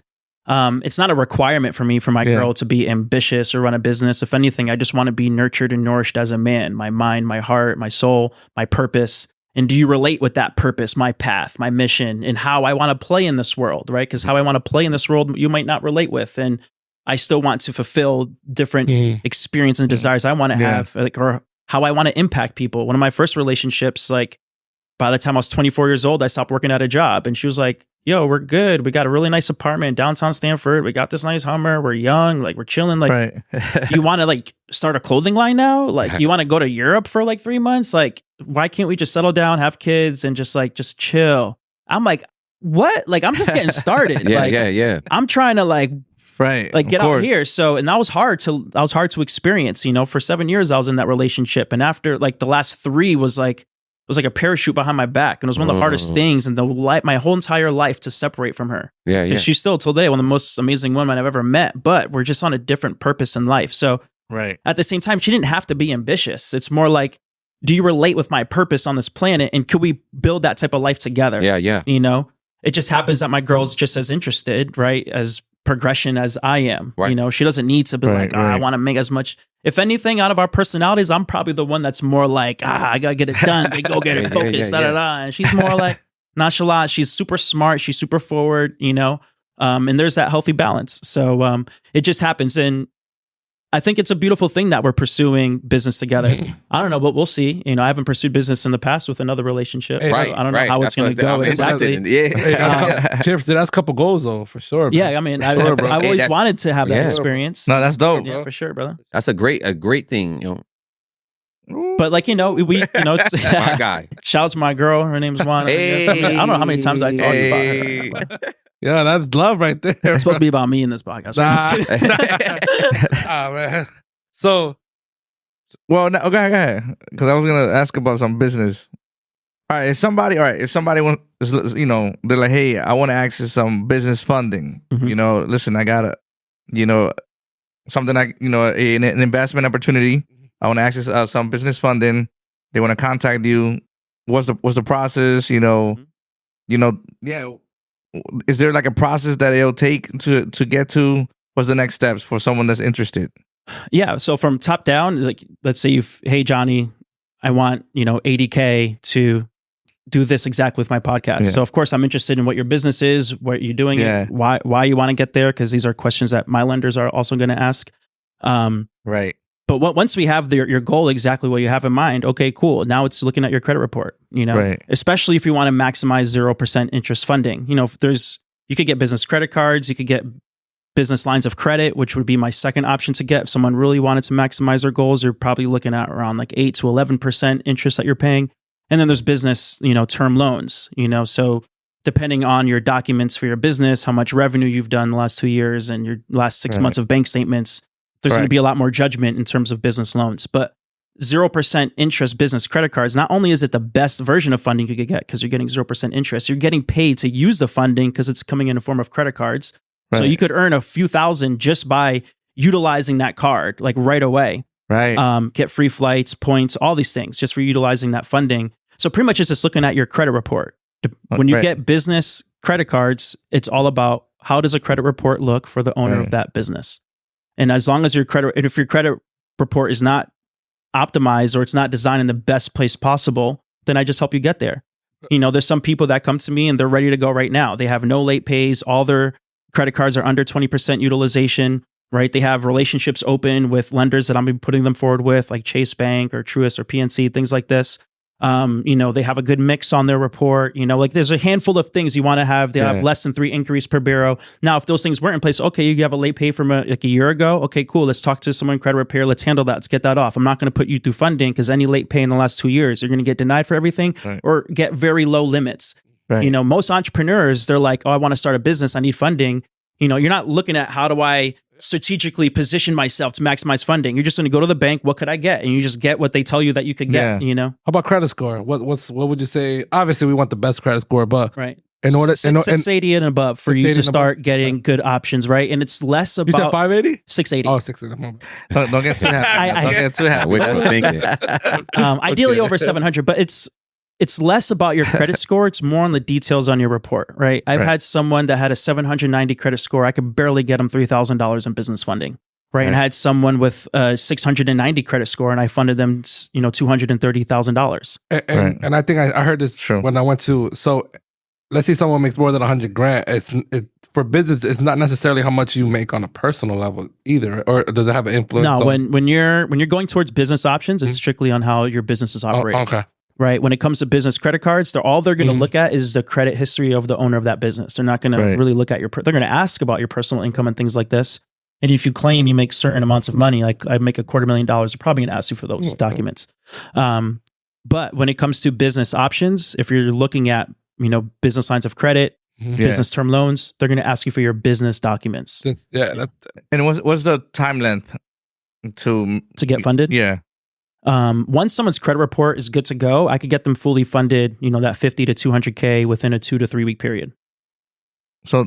[SPEAKER 5] It's not a requirement for me, for my girl to be ambitious or run a business. If anything, I just want to be nurtured and nourished as a man, my mind, my heart, my soul, my purpose. And do you relate with that purpose, my path, my mission, and how I want to play in this world, right? Because how I want to play in this world, you might not relate with. And I still want to fulfill different experience and desires I want to have, like, or how I want to impact people. One of my first relationships, like, by the time I was 24 years old, I stopped working at a job. And she was like, yo, we're good. We got a really nice apartment in downtown Stanford. We got this nice Hummer. We're young. Like, we're chilling. Like, you want to like start a clothing line now? Like, you want to go to Europe for like 3 months? Like, why can't we just settle down, have kids, and just chill? I'm like, what? Like, I'm just getting started.
[SPEAKER 4] Yeah.
[SPEAKER 5] I'm trying to like get out
[SPEAKER 3] course.
[SPEAKER 5] here. So, and that was hard to experience, for 7 years I was in that relationship. And after like the last 3 was like, it was like a parachute behind my back. And it was one of the hardest things in my whole entire life to separate from her.
[SPEAKER 4] Yeah.
[SPEAKER 5] And she's still till today one of the most amazing women I've ever met, but we're just on a different purpose in life. So at the same time, she didn't have to be ambitious. It's more like, do you relate with my purpose on this planet? And could we build that type of life together?
[SPEAKER 4] Yeah.
[SPEAKER 5] It just happens that my girl's just as interested, right, as progression as I am.
[SPEAKER 4] Right.
[SPEAKER 5] She doesn't need to be I want to make as much. If anything, out of our personalities, I'm probably the one that's more like, I gotta get it done. They go get it focused. And she's more like nonchalant. She's super smart. She's super forward. And there's that healthy balance. So it just happens, and I think it's a beautiful thing that we're pursuing business together. I don't know, but we'll see. I haven't pursued business in the past with another relationship.
[SPEAKER 2] Hey,
[SPEAKER 5] I don't know how it's going to go exactly.
[SPEAKER 2] Chips, that's a couple goals though, for sure. Bro.
[SPEAKER 5] Yeah, I mean, I've always wanted to have that experience.
[SPEAKER 3] No, that's dope.
[SPEAKER 5] Yeah, for sure, brother.
[SPEAKER 4] That's a great thing.
[SPEAKER 5] But like, it's
[SPEAKER 4] My guy.
[SPEAKER 5] Shout out to my girl. Her name's Juan. I don't know how many times I talked about her.
[SPEAKER 2] Yeah, that's love right there.
[SPEAKER 5] It's supposed to be about me in this podcast.
[SPEAKER 2] Man. So,
[SPEAKER 3] well, no, go ahead. Because I was gonna ask about some business. All right, if somebody wants, they're like, hey, I want to access some business funding.
[SPEAKER 5] Mhm.
[SPEAKER 3] Listen, I got something like, an investment opportunity. I want to access some business funding. They want to contact you. What's the process? Is there like a process that it'll take to get to? What's the next steps for someone that's interested?
[SPEAKER 5] Yeah. So from top down, like, let's say hey, Johnny, I want, $80K to do this exactly with my podcast.
[SPEAKER 3] Yeah.
[SPEAKER 5] So of course I'm interested in what your business is, what you're doing, why you want to get there. Cause these are questions that my lenders are also going to ask.
[SPEAKER 3] Right.
[SPEAKER 5] But once we have your goal, exactly what you have in mind, okay, cool. Now it's looking at your credit report,
[SPEAKER 3] Right.
[SPEAKER 5] Especially if you want to maximize 0% interest funding. You could get business credit cards, you could get business lines of credit, which would be my second option to get. If someone really wanted to maximize their goals, you're probably looking at around like 8 to 11% interest that you're paying. And then there's business, term loans, so depending on your documents for your business, how much revenue you've done the last 2 years and your last 6 months of bank statements, there's going to be a lot more judgment in terms of business loans. But 0% interest business credit cards, not only is it the best version of funding you could get because you're getting 0% interest, you're getting paid to use the funding because it's coming in the form of credit cards. Right. So you could earn a few thousand just by utilizing that card, like right away.
[SPEAKER 3] Right.
[SPEAKER 5] Get free flights, points, all these things just for utilizing that funding. So pretty much it's just looking at your credit report. When you get business credit cards, it's all about how does a credit report look for the owner of that business. And as long as if your credit report is not optimized or it's not designed in the best place possible, then I just help you get there. There's some people that come to me and they're ready to go right now. They have no late pays. All their credit cards are under 20% utilization. right? They have relationships open with lenders that I'm putting them forward with, like Chase Bank or Truist or PNC, things like this. They have a good mix on their report. Like there's a handful of things you want to have. They have less than 3 inquiries per bureau. Now, if those things weren't in place, okay, you have a late pay from a year ago. Okay, cool. Let's talk to someone in credit repair. Let's handle that. Let's get that off. I'm not going to put you through funding because any late pay in the last 2 years, you're going to get denied for everything or get very low limits. Right. Most entrepreneurs, they're like, oh, I want to start a business. I need funding. You're not looking at how do I strategically position myself to maximize funding. You're just going to go to the bank. What could I get? And you just get what they tell you that you could get.
[SPEAKER 2] How about credit score? What would you say? Obviously, we want the best credit score, but
[SPEAKER 5] right.
[SPEAKER 2] In order,
[SPEAKER 5] 680 and above for you to start getting good options, right? And it's less about.
[SPEAKER 2] You said 580?
[SPEAKER 5] 680.
[SPEAKER 2] Oh, 680.
[SPEAKER 3] Don't get too happy. Don't get too happy.
[SPEAKER 4] Wishful thinking.
[SPEAKER 5] Ideally over 700, but it's less about your credit score. It's more on the details on your report, right? I've had someone that had a 790 credit score. I could barely get them $3,000 in business funding, right? And I had someone with a 690 credit score, and I funded them, $230,000.
[SPEAKER 2] And I think I heard this when I went to. So let's say someone makes more than $100,000. For business, it's not necessarily how much you make on a personal level either, or does it have an influence?
[SPEAKER 5] No, when you're going towards business options, it's strictly on how your business is operating.
[SPEAKER 2] Okay.
[SPEAKER 5] Right. When it comes to business credit cards, they're going to look at is the credit history of the owner of that business. They're not going to really look at they're going to ask about your personal income and things like this. And if you claim you make certain amounts of money, like I make $250,000, they're probably going to ask you for those documents. But when it comes to business options, if you're looking at, business lines of credit, business term loans, they're going to ask you for your business documents.
[SPEAKER 2] Yeah.
[SPEAKER 3] And what's the time length to
[SPEAKER 5] get funded?
[SPEAKER 3] Yeah.
[SPEAKER 5] Once someone's credit report is good to go, I could get them fully funded, that 50 to 200K within a 2 to 3 week period.
[SPEAKER 3] So, all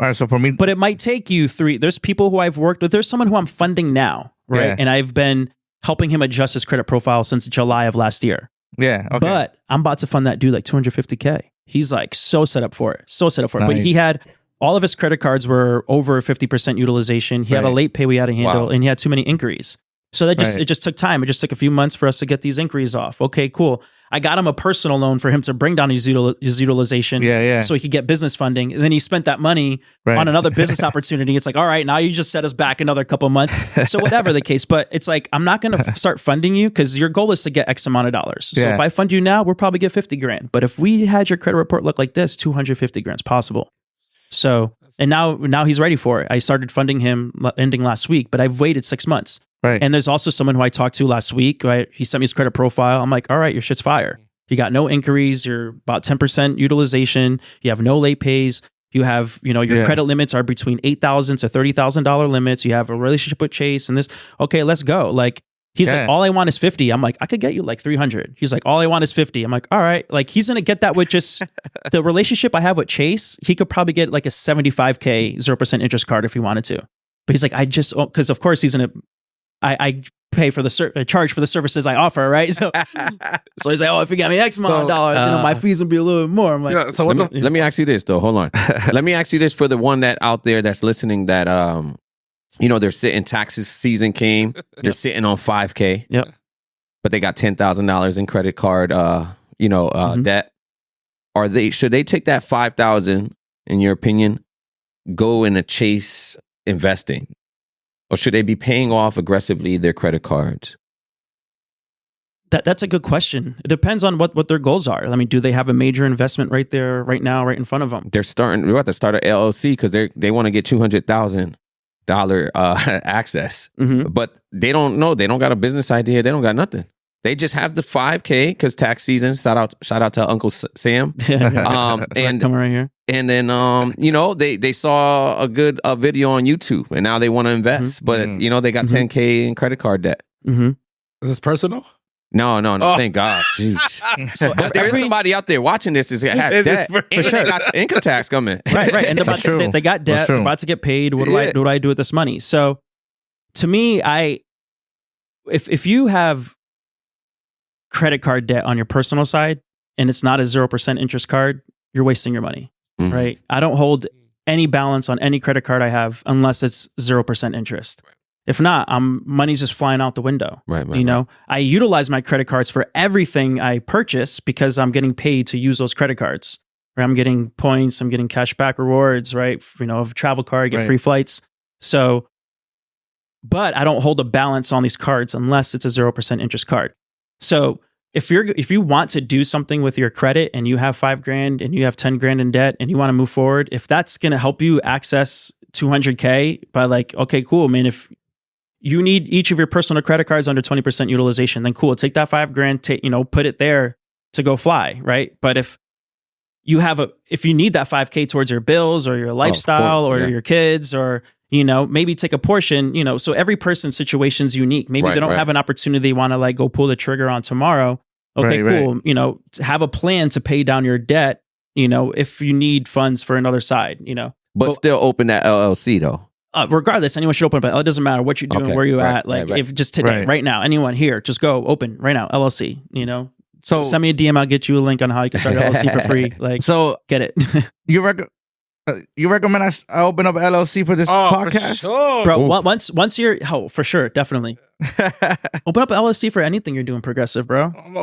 [SPEAKER 3] right. So for me,
[SPEAKER 5] but it might take you 3. There's people who I've worked with. There's someone who I'm funding now, right?
[SPEAKER 3] Yeah.
[SPEAKER 5] And I've been helping him adjust his credit profile since July of last year.
[SPEAKER 3] Yeah. Okay.
[SPEAKER 5] But I'm about to fund that dude like 250K. He's like so set up for it. Nice. But he had all of his credit cards were over 50% utilization. He had a late pay we had to handle, and he had too many inquiries. So that it just took time. It just took a few months for us to get these inquiries off. Okay, cool. I got him a personal loan for him to bring down his utilization so he could get business funding. And then he spent that money on another business opportunity. It's like, all right, now you just set us back another couple months. So whatever the case, but it's like, I'm not going to start funding you because your goal is to get X amount of dollars. So if I fund you now, we'll probably get 50 grand. But if we had your credit report look like this, 250 grand is possible. So, and now he's ready for it. I started funding him ending last week, but I've waited 6 months.
[SPEAKER 3] Right.
[SPEAKER 5] And there's also someone who I talked to last week, right? He sent me his credit profile. I'm like, all right, your shit's fire. You got no inquiries. You're about 10% utilization. You have no late pays. You have, your credit limits are between $8,000 to $30,000 limits. You have a relationship with Chase and this. Okay, let's go. Like, he's like, all I want is 50. I'm like, I could get you like 300. He's like, all I want is 50. I'm like, all right. Like, he's going to get that with just the relationship I have with Chase. He could probably get like a 75K 0% interest card if he wanted to. But he's like, because of course he's going to, I pay for the charge for the services I offer, right? So he's like, oh, if you got me X amount of dollars, my fees will be a little bit more. I'm like,
[SPEAKER 4] so let me ask you this though. Hold on. Let me ask you this for the one that out there that's listening that they're sitting, taxes season came, they're sitting on 5K.
[SPEAKER 5] Yep.
[SPEAKER 4] But they got $10,000 in credit card debt. Should they take that 5,000 in your opinion, go in a Chase investing? Or should they be paying off aggressively their credit cards?
[SPEAKER 5] That's a good question. It depends on what their goals are. I mean, do they have a major investment right there, right now, right in front of them?
[SPEAKER 4] We're about to start an LLC because they want to get $200,000 access.
[SPEAKER 5] Mm-hmm.
[SPEAKER 4] But they don't know. They don't got a business idea. They don't got nothing. They just have the 5K because tax season. Shout out to Uncle Sam.
[SPEAKER 5] And coming right here.
[SPEAKER 4] And then they saw a good video on YouTube and now they want to invest, but they got 10K in credit card debt.
[SPEAKER 5] Mm-hmm.
[SPEAKER 2] Is this personal?
[SPEAKER 4] No. Thank God. Jeez. So but there is somebody out there watching this has debt. And they got income tax coming.
[SPEAKER 5] Right. And they got debt. They're about to get paid. What do I do with this money? So to me, if you have credit card debt on your personal side and it's not a 0% interest card, you're wasting your money. Mm-hmm. Right. I don't hold any balance on any credit card I have unless it's 0% interest. Right. If not, money's just flying out the window.
[SPEAKER 4] Right.
[SPEAKER 5] I utilize my credit cards for everything I purchase because I'm getting paid to use those credit cards. Right? I'm getting points. I'm getting cash back rewards. Right. A travel card, I get free flights. So but I don't hold a balance on these cards unless it's a 0% interest card. So if you want to do something with your credit and you have $5,000 and you have $10,000 in debt and you want to move forward, if that's going to help you access $200K by like, okay, cool, man. If you need each of your personal credit cards under 20% utilization, then cool, take that $5,000, put it there to go fly, right? But if you need that $5K towards your bills or your lifestyle or your kids or maybe take a portion, so every person's situation is unique. Maybe they don't have an opportunity they want to like go pull the trigger on tomorrow. Okay, cool. To have a plan to pay down your debt, if you need funds for another side,
[SPEAKER 4] But still open that LLC though.
[SPEAKER 5] Regardless, anyone should open, but it doesn't matter what you're doing, where you at. Like if just today, right now, anyone here, just go open right now, LLC, So send me a DM, I'll get you a link on how you can start an LLC for free. Like, so get it.
[SPEAKER 3] You recommend I open up an LLC for this podcast?
[SPEAKER 2] For sure.
[SPEAKER 5] Bro, once you're, for sure, definitely. Open up an LLC for anything you're doing progressive, bro.
[SPEAKER 2] I'm gonna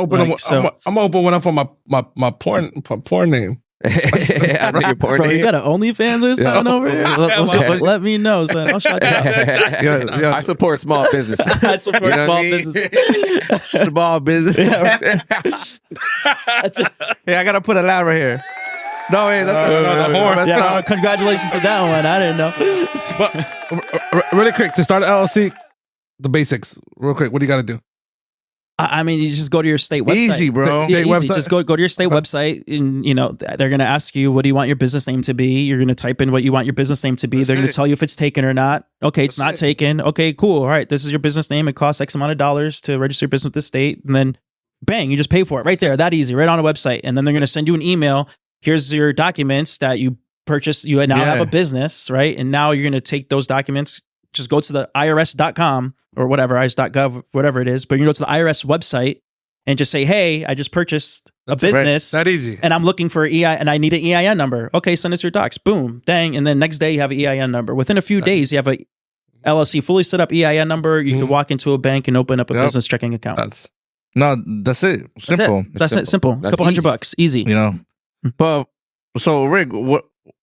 [SPEAKER 2] open one up for my porn name.
[SPEAKER 4] Under your porn
[SPEAKER 5] Bro,
[SPEAKER 4] name?
[SPEAKER 5] you got an OnlyFans or something over here? Let me know, son. I'll shout you out.
[SPEAKER 4] I support small businesses.
[SPEAKER 5] I support small businesses.
[SPEAKER 3] Small business. I gotta put a ladder here. No, wait, that's the horn.
[SPEAKER 5] Yeah, congratulations to that one. I didn't know.
[SPEAKER 2] But really quick, to start an LLC, the basics, real quick. What do you got to do?
[SPEAKER 5] I mean, you just go to your state website.
[SPEAKER 3] Easy, bro.
[SPEAKER 5] Easy. Just go to your state website, and they're gonna ask you, what do you want your business name to be? You're gonna type in what you want your business name to be. They're gonna tell you if it's taken or not. Okay, it's not taken. Okay, cool. All right, this is your business name. It costs X amount of dollars to register your business with the state, and then bang, you just pay for it right there. That easy, right on a website. And then they're gonna send you an email. Here's your documents that you purchased. You now have a business, right? And now you're gonna take those documents. Just go to the IRS.com or whatever, IRS.gov, whatever it is. But you go to the IRS website and just say, hey, I just purchased a business.
[SPEAKER 2] That easy.
[SPEAKER 5] And I'm looking for EI and I need an EIN number. Okay, send us your docs. Boom, dang. And then next day you have an EIN number. Within a few days, you have a LLC fully set up EIN number. You can walk into a bank and open up a business checking account.
[SPEAKER 3] That's it. Simple.
[SPEAKER 5] That's it. Simple.
[SPEAKER 4] That's
[SPEAKER 5] a couple $100, easy.
[SPEAKER 3] But so Rick,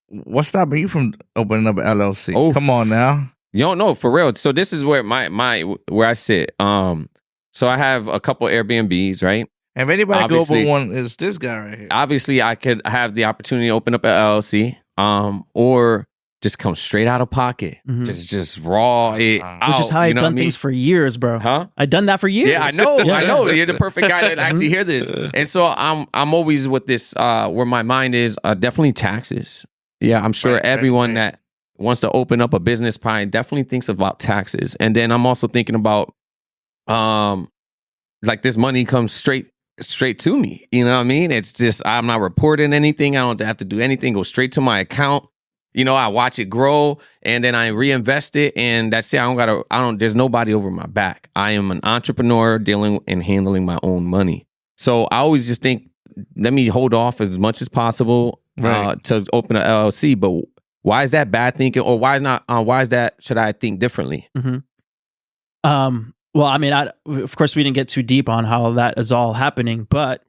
[SPEAKER 3] what's stopping you from opening up an LLC?
[SPEAKER 4] Oh,
[SPEAKER 3] come on now.
[SPEAKER 4] You don't know, for real. So this is where where I sit. So I have a couple Airbnbs, right?
[SPEAKER 3] And if anybody go open one, is this guy right here.
[SPEAKER 4] Obviously, I could have the opportunity to open up an LLC, or just come straight out of pocket, just raw it out.
[SPEAKER 5] Which is how I've done things for years, bro.
[SPEAKER 4] Huh?
[SPEAKER 5] I've done that for years.
[SPEAKER 4] Yeah, I know. I know. You're the perfect guy to actually hear this. And so I'm always with this. Where my mind is, definitely taxes. Yeah, I'm sure everyone that wants to open up a business probably definitely thinks about taxes. And then I'm also thinking about, like this money comes straight to me. You know what I mean? It's just, I'm not reporting anything. I don't have to do anything. Go straight to my account. I watch it grow and then I reinvest it. And that's it. There's nobody over my back. I am an entrepreneur dealing and handling my own money. So I always just think, let me hold off as much as possible to open an LLC. But why is that bad thinking, or why not? Why is that? Should I think differently?
[SPEAKER 5] Well, I mean, of course, we didn't get too deep on how that is all happening. But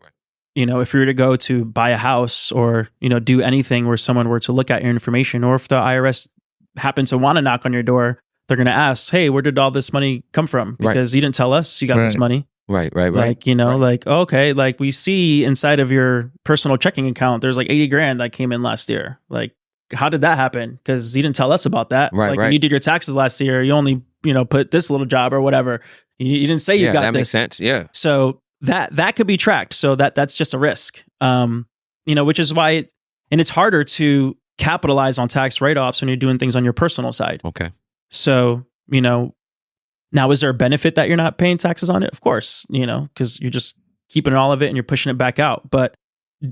[SPEAKER 5] if you were to go to buy a house or do anything where someone were to look at your information, or if the IRS happened to want to knock on your door, they're going to ask, "Hey, where did all this money come from? Because you didn't tell us you got this money."
[SPEAKER 4] Right.
[SPEAKER 5] Like, like, okay, like we see inside of your personal checking account, there's like $80,000 that came in last year. Like, how did that happen? Because you didn't tell us about that. Like when you did your taxes last year, you only, put this little job or whatever. You didn't say you got this.
[SPEAKER 4] That makes sense. Yeah.
[SPEAKER 5] So that could be tracked. So that's just a risk. Which is why it's harder to capitalize on tax write-offs when you're doing things on your personal side.
[SPEAKER 4] Okay.
[SPEAKER 5] So, now is there a benefit that you're not paying taxes on it? Of course, because you're just keeping all of it and you're pushing it back out. But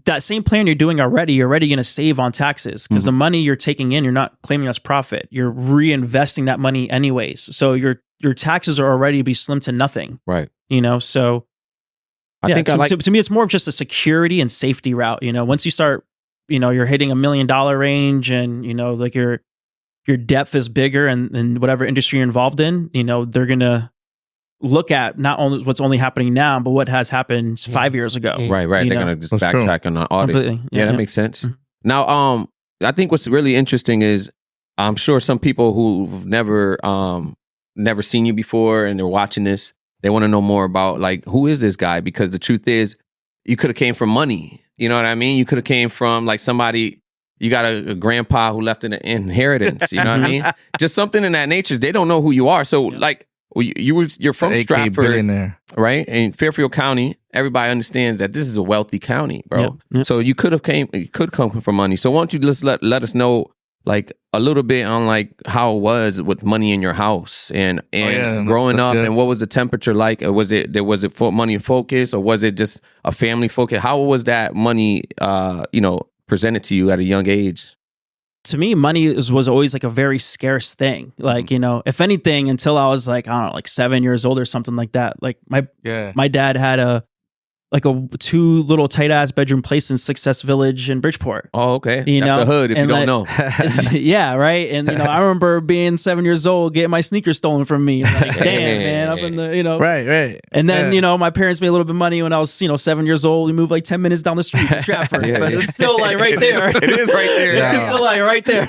[SPEAKER 5] that same plan you're doing already, you're already going to save on taxes because the money you're taking in, you're not claiming as profit. You're reinvesting that money anyways. So your taxes are already be slim to nothing.
[SPEAKER 4] Right.
[SPEAKER 5] So
[SPEAKER 4] I think
[SPEAKER 5] to me, it's more of just a security and safety route. Once you start, you're hitting $1 million range and, like your depth is bigger and whatever industry you're involved in, they're going to look at not only what's only happening now, but what has happened 5 years ago.
[SPEAKER 4] Right. They're going to just backtrack on the audit.
[SPEAKER 5] Completely.
[SPEAKER 4] Yeah, that makes sense. Now, I think what's really interesting is I'm sure some people who've never never seen you before and they're watching this, they want to know more about like, who is this guy? Because the truth is, you could have came from money. You know what I mean? You could have came from like somebody, you got a grandpa who left an inheritance. You know what I mean? Just something in that nature. They don't know who you are. So like you're from Stratford, right? In Fairfield County, everybody understands that this is a wealthy county, bro.
[SPEAKER 5] Yeah.
[SPEAKER 4] So you could come from money. So why don't you just let us know like a little bit on like how it was with money in your house and growing up, and what was the temperature like? Or was it for money focus, or was it just a family focus? How was that money presented to you at a young age?
[SPEAKER 5] To me, money was always like a very scarce thing. Like, if anything, until I was like, I don't know, like 7 years old or something like that. Like my dad had a 2 little tight ass bedroom place in Success Village in Bridgeport.
[SPEAKER 4] Oh, okay. That's the hood if you don't know.
[SPEAKER 5] Yeah, right. And I remember being 7 years old, getting my sneakers stolen from me. Like, damn, man, up in the
[SPEAKER 3] Right.
[SPEAKER 5] And then my parents made a little bit of money when I was 7 years old. We moved like 10 minutes down the street to Stratford, but it's still like right there.
[SPEAKER 4] It is right there.
[SPEAKER 5] It's still like right there.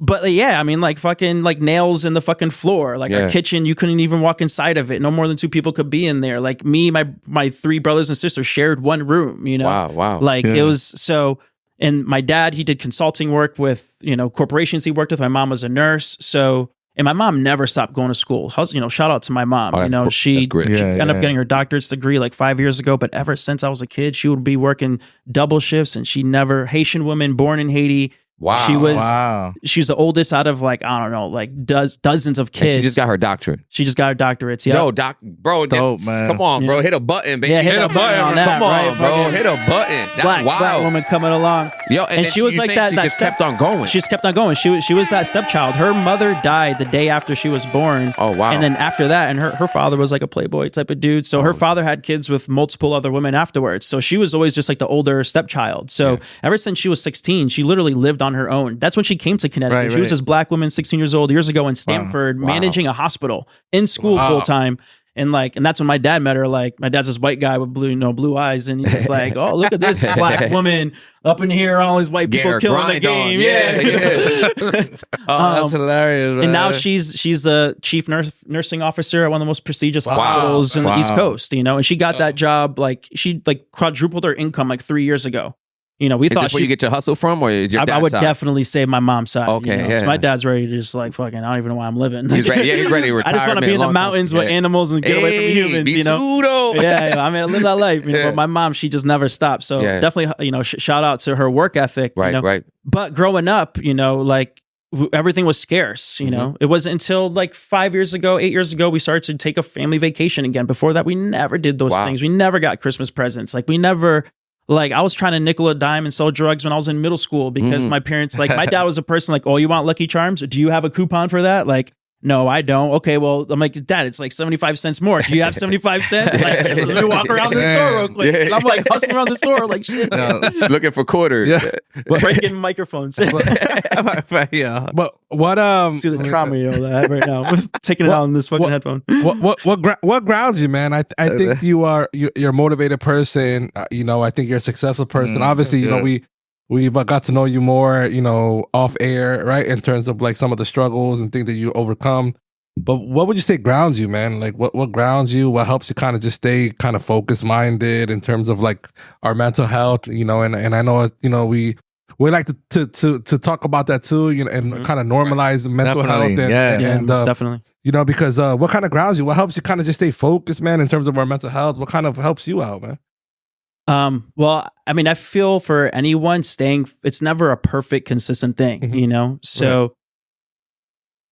[SPEAKER 5] But yeah, I mean, like fucking like nails in the fucking floor. Like our kitchen, you couldn't even walk inside of it. No more than 2 people could be in there. Like me, my 3 brothers and sisters shared one room,
[SPEAKER 4] Wow.
[SPEAKER 5] Like it was so, and my dad, he did consulting work with, corporations he worked with. My mom was a nurse. So, and my mom never stopped going to school. Shout out to my mom.
[SPEAKER 4] Cool.
[SPEAKER 5] She ended up getting her doctorate's degree like 5 years ago, but ever since I was a kid, she would be working double shifts, and Haitian woman born in Haiti.
[SPEAKER 4] Wow.
[SPEAKER 5] She was the oldest out of like, I don't know, like dozens of kids.
[SPEAKER 4] And she just got her doctorate.
[SPEAKER 5] She just got her doctorates. Yeah.
[SPEAKER 4] Yo, bro,
[SPEAKER 3] dope, man.
[SPEAKER 4] Come on, bro. Hit a button, baby.
[SPEAKER 5] Yeah, hit a button on that,
[SPEAKER 4] come on,
[SPEAKER 5] right?
[SPEAKER 4] bro. Hit a button. That's wild.
[SPEAKER 5] Black woman coming along.
[SPEAKER 4] Yo, and
[SPEAKER 5] she was like that.
[SPEAKER 4] She just kept on going.
[SPEAKER 5] She just kept on going. She was that stepchild. Her mother died the day after she was born.
[SPEAKER 4] Oh, wow.
[SPEAKER 5] And then after that, and her father was like a playboy type of dude. So her father had kids with multiple other women afterwards. So she was always just like the older stepchild. So ever since she was 16, she literally lived on her own. That's when she came to Connecticut. She was this black woman, 16 years old, years ago in Stamford, managing a hospital in school full time. And that's when my dad met her. Like, my dad's this white guy with blue eyes, and he's just like, oh, look at this black woman up in here, all these white people killing the game.
[SPEAKER 3] That's hilarious, man.
[SPEAKER 5] And now she's the chief nursing officer at one of the most prestigious hospitals in the East Coast. And she got that job, like she like quadrupled her income like 3 years ago. We
[SPEAKER 4] Is
[SPEAKER 5] thought
[SPEAKER 4] this where you get your hustle from, or your dad's
[SPEAKER 5] I would
[SPEAKER 4] side?
[SPEAKER 5] definitely say my mom's side.
[SPEAKER 4] Okay,
[SPEAKER 5] 'cause my dad's ready to just like fucking. I don't even know why I'm living.
[SPEAKER 4] He's ready. Yeah, he's ready to retire.
[SPEAKER 5] I just want to be in the mountains with animals and get away from humans.
[SPEAKER 4] Me too, though.
[SPEAKER 5] Yeah. I mean, I live that life. But my mom, she just never stopped. So definitely, shout out to her work ethic.
[SPEAKER 4] Right.
[SPEAKER 5] But growing up, like everything was scarce. It wasn't until like 8 years ago, we started to take a family vacation again. Before that, we never did those things. We never got Christmas presents. Like we never. Like, I was trying to nickel a dime and sell drugs when I was in middle school because my parents, like, my dad was a person like, oh, you want Lucky Charms? Do you have a coupon for that? Like, no, I don't. Okay, well, I'm like, Dad, it's like 75 cents more. Do you have 75 cents? Like, let me walk around the store real quick. And I'm like hustling around the store like shit.
[SPEAKER 4] Looking for quarters.
[SPEAKER 5] Breaking microphones.
[SPEAKER 2] But what
[SPEAKER 5] see the trauma that I have right now with taking it out on this fucking headphone.
[SPEAKER 2] What grounds you, man? I think you're a motivated person. I think you're a successful person. Obviously, we've got to know you more, off air, right? In terms of like some of the struggles and things that you overcome. But what would you say grounds you, man? Like what grounds you? What helps you kind of just stay kind of focused minded in terms of like our mental health, and I know, we like to talk about that too, and kind of normalize mental health. And
[SPEAKER 5] Definitely.
[SPEAKER 2] Because what kind of grounds you? What helps you kind of just stay focused, man, in terms of our mental health? What kind of helps you out, man?
[SPEAKER 5] Well, I mean, I feel for anyone it's never a perfect, consistent thing, So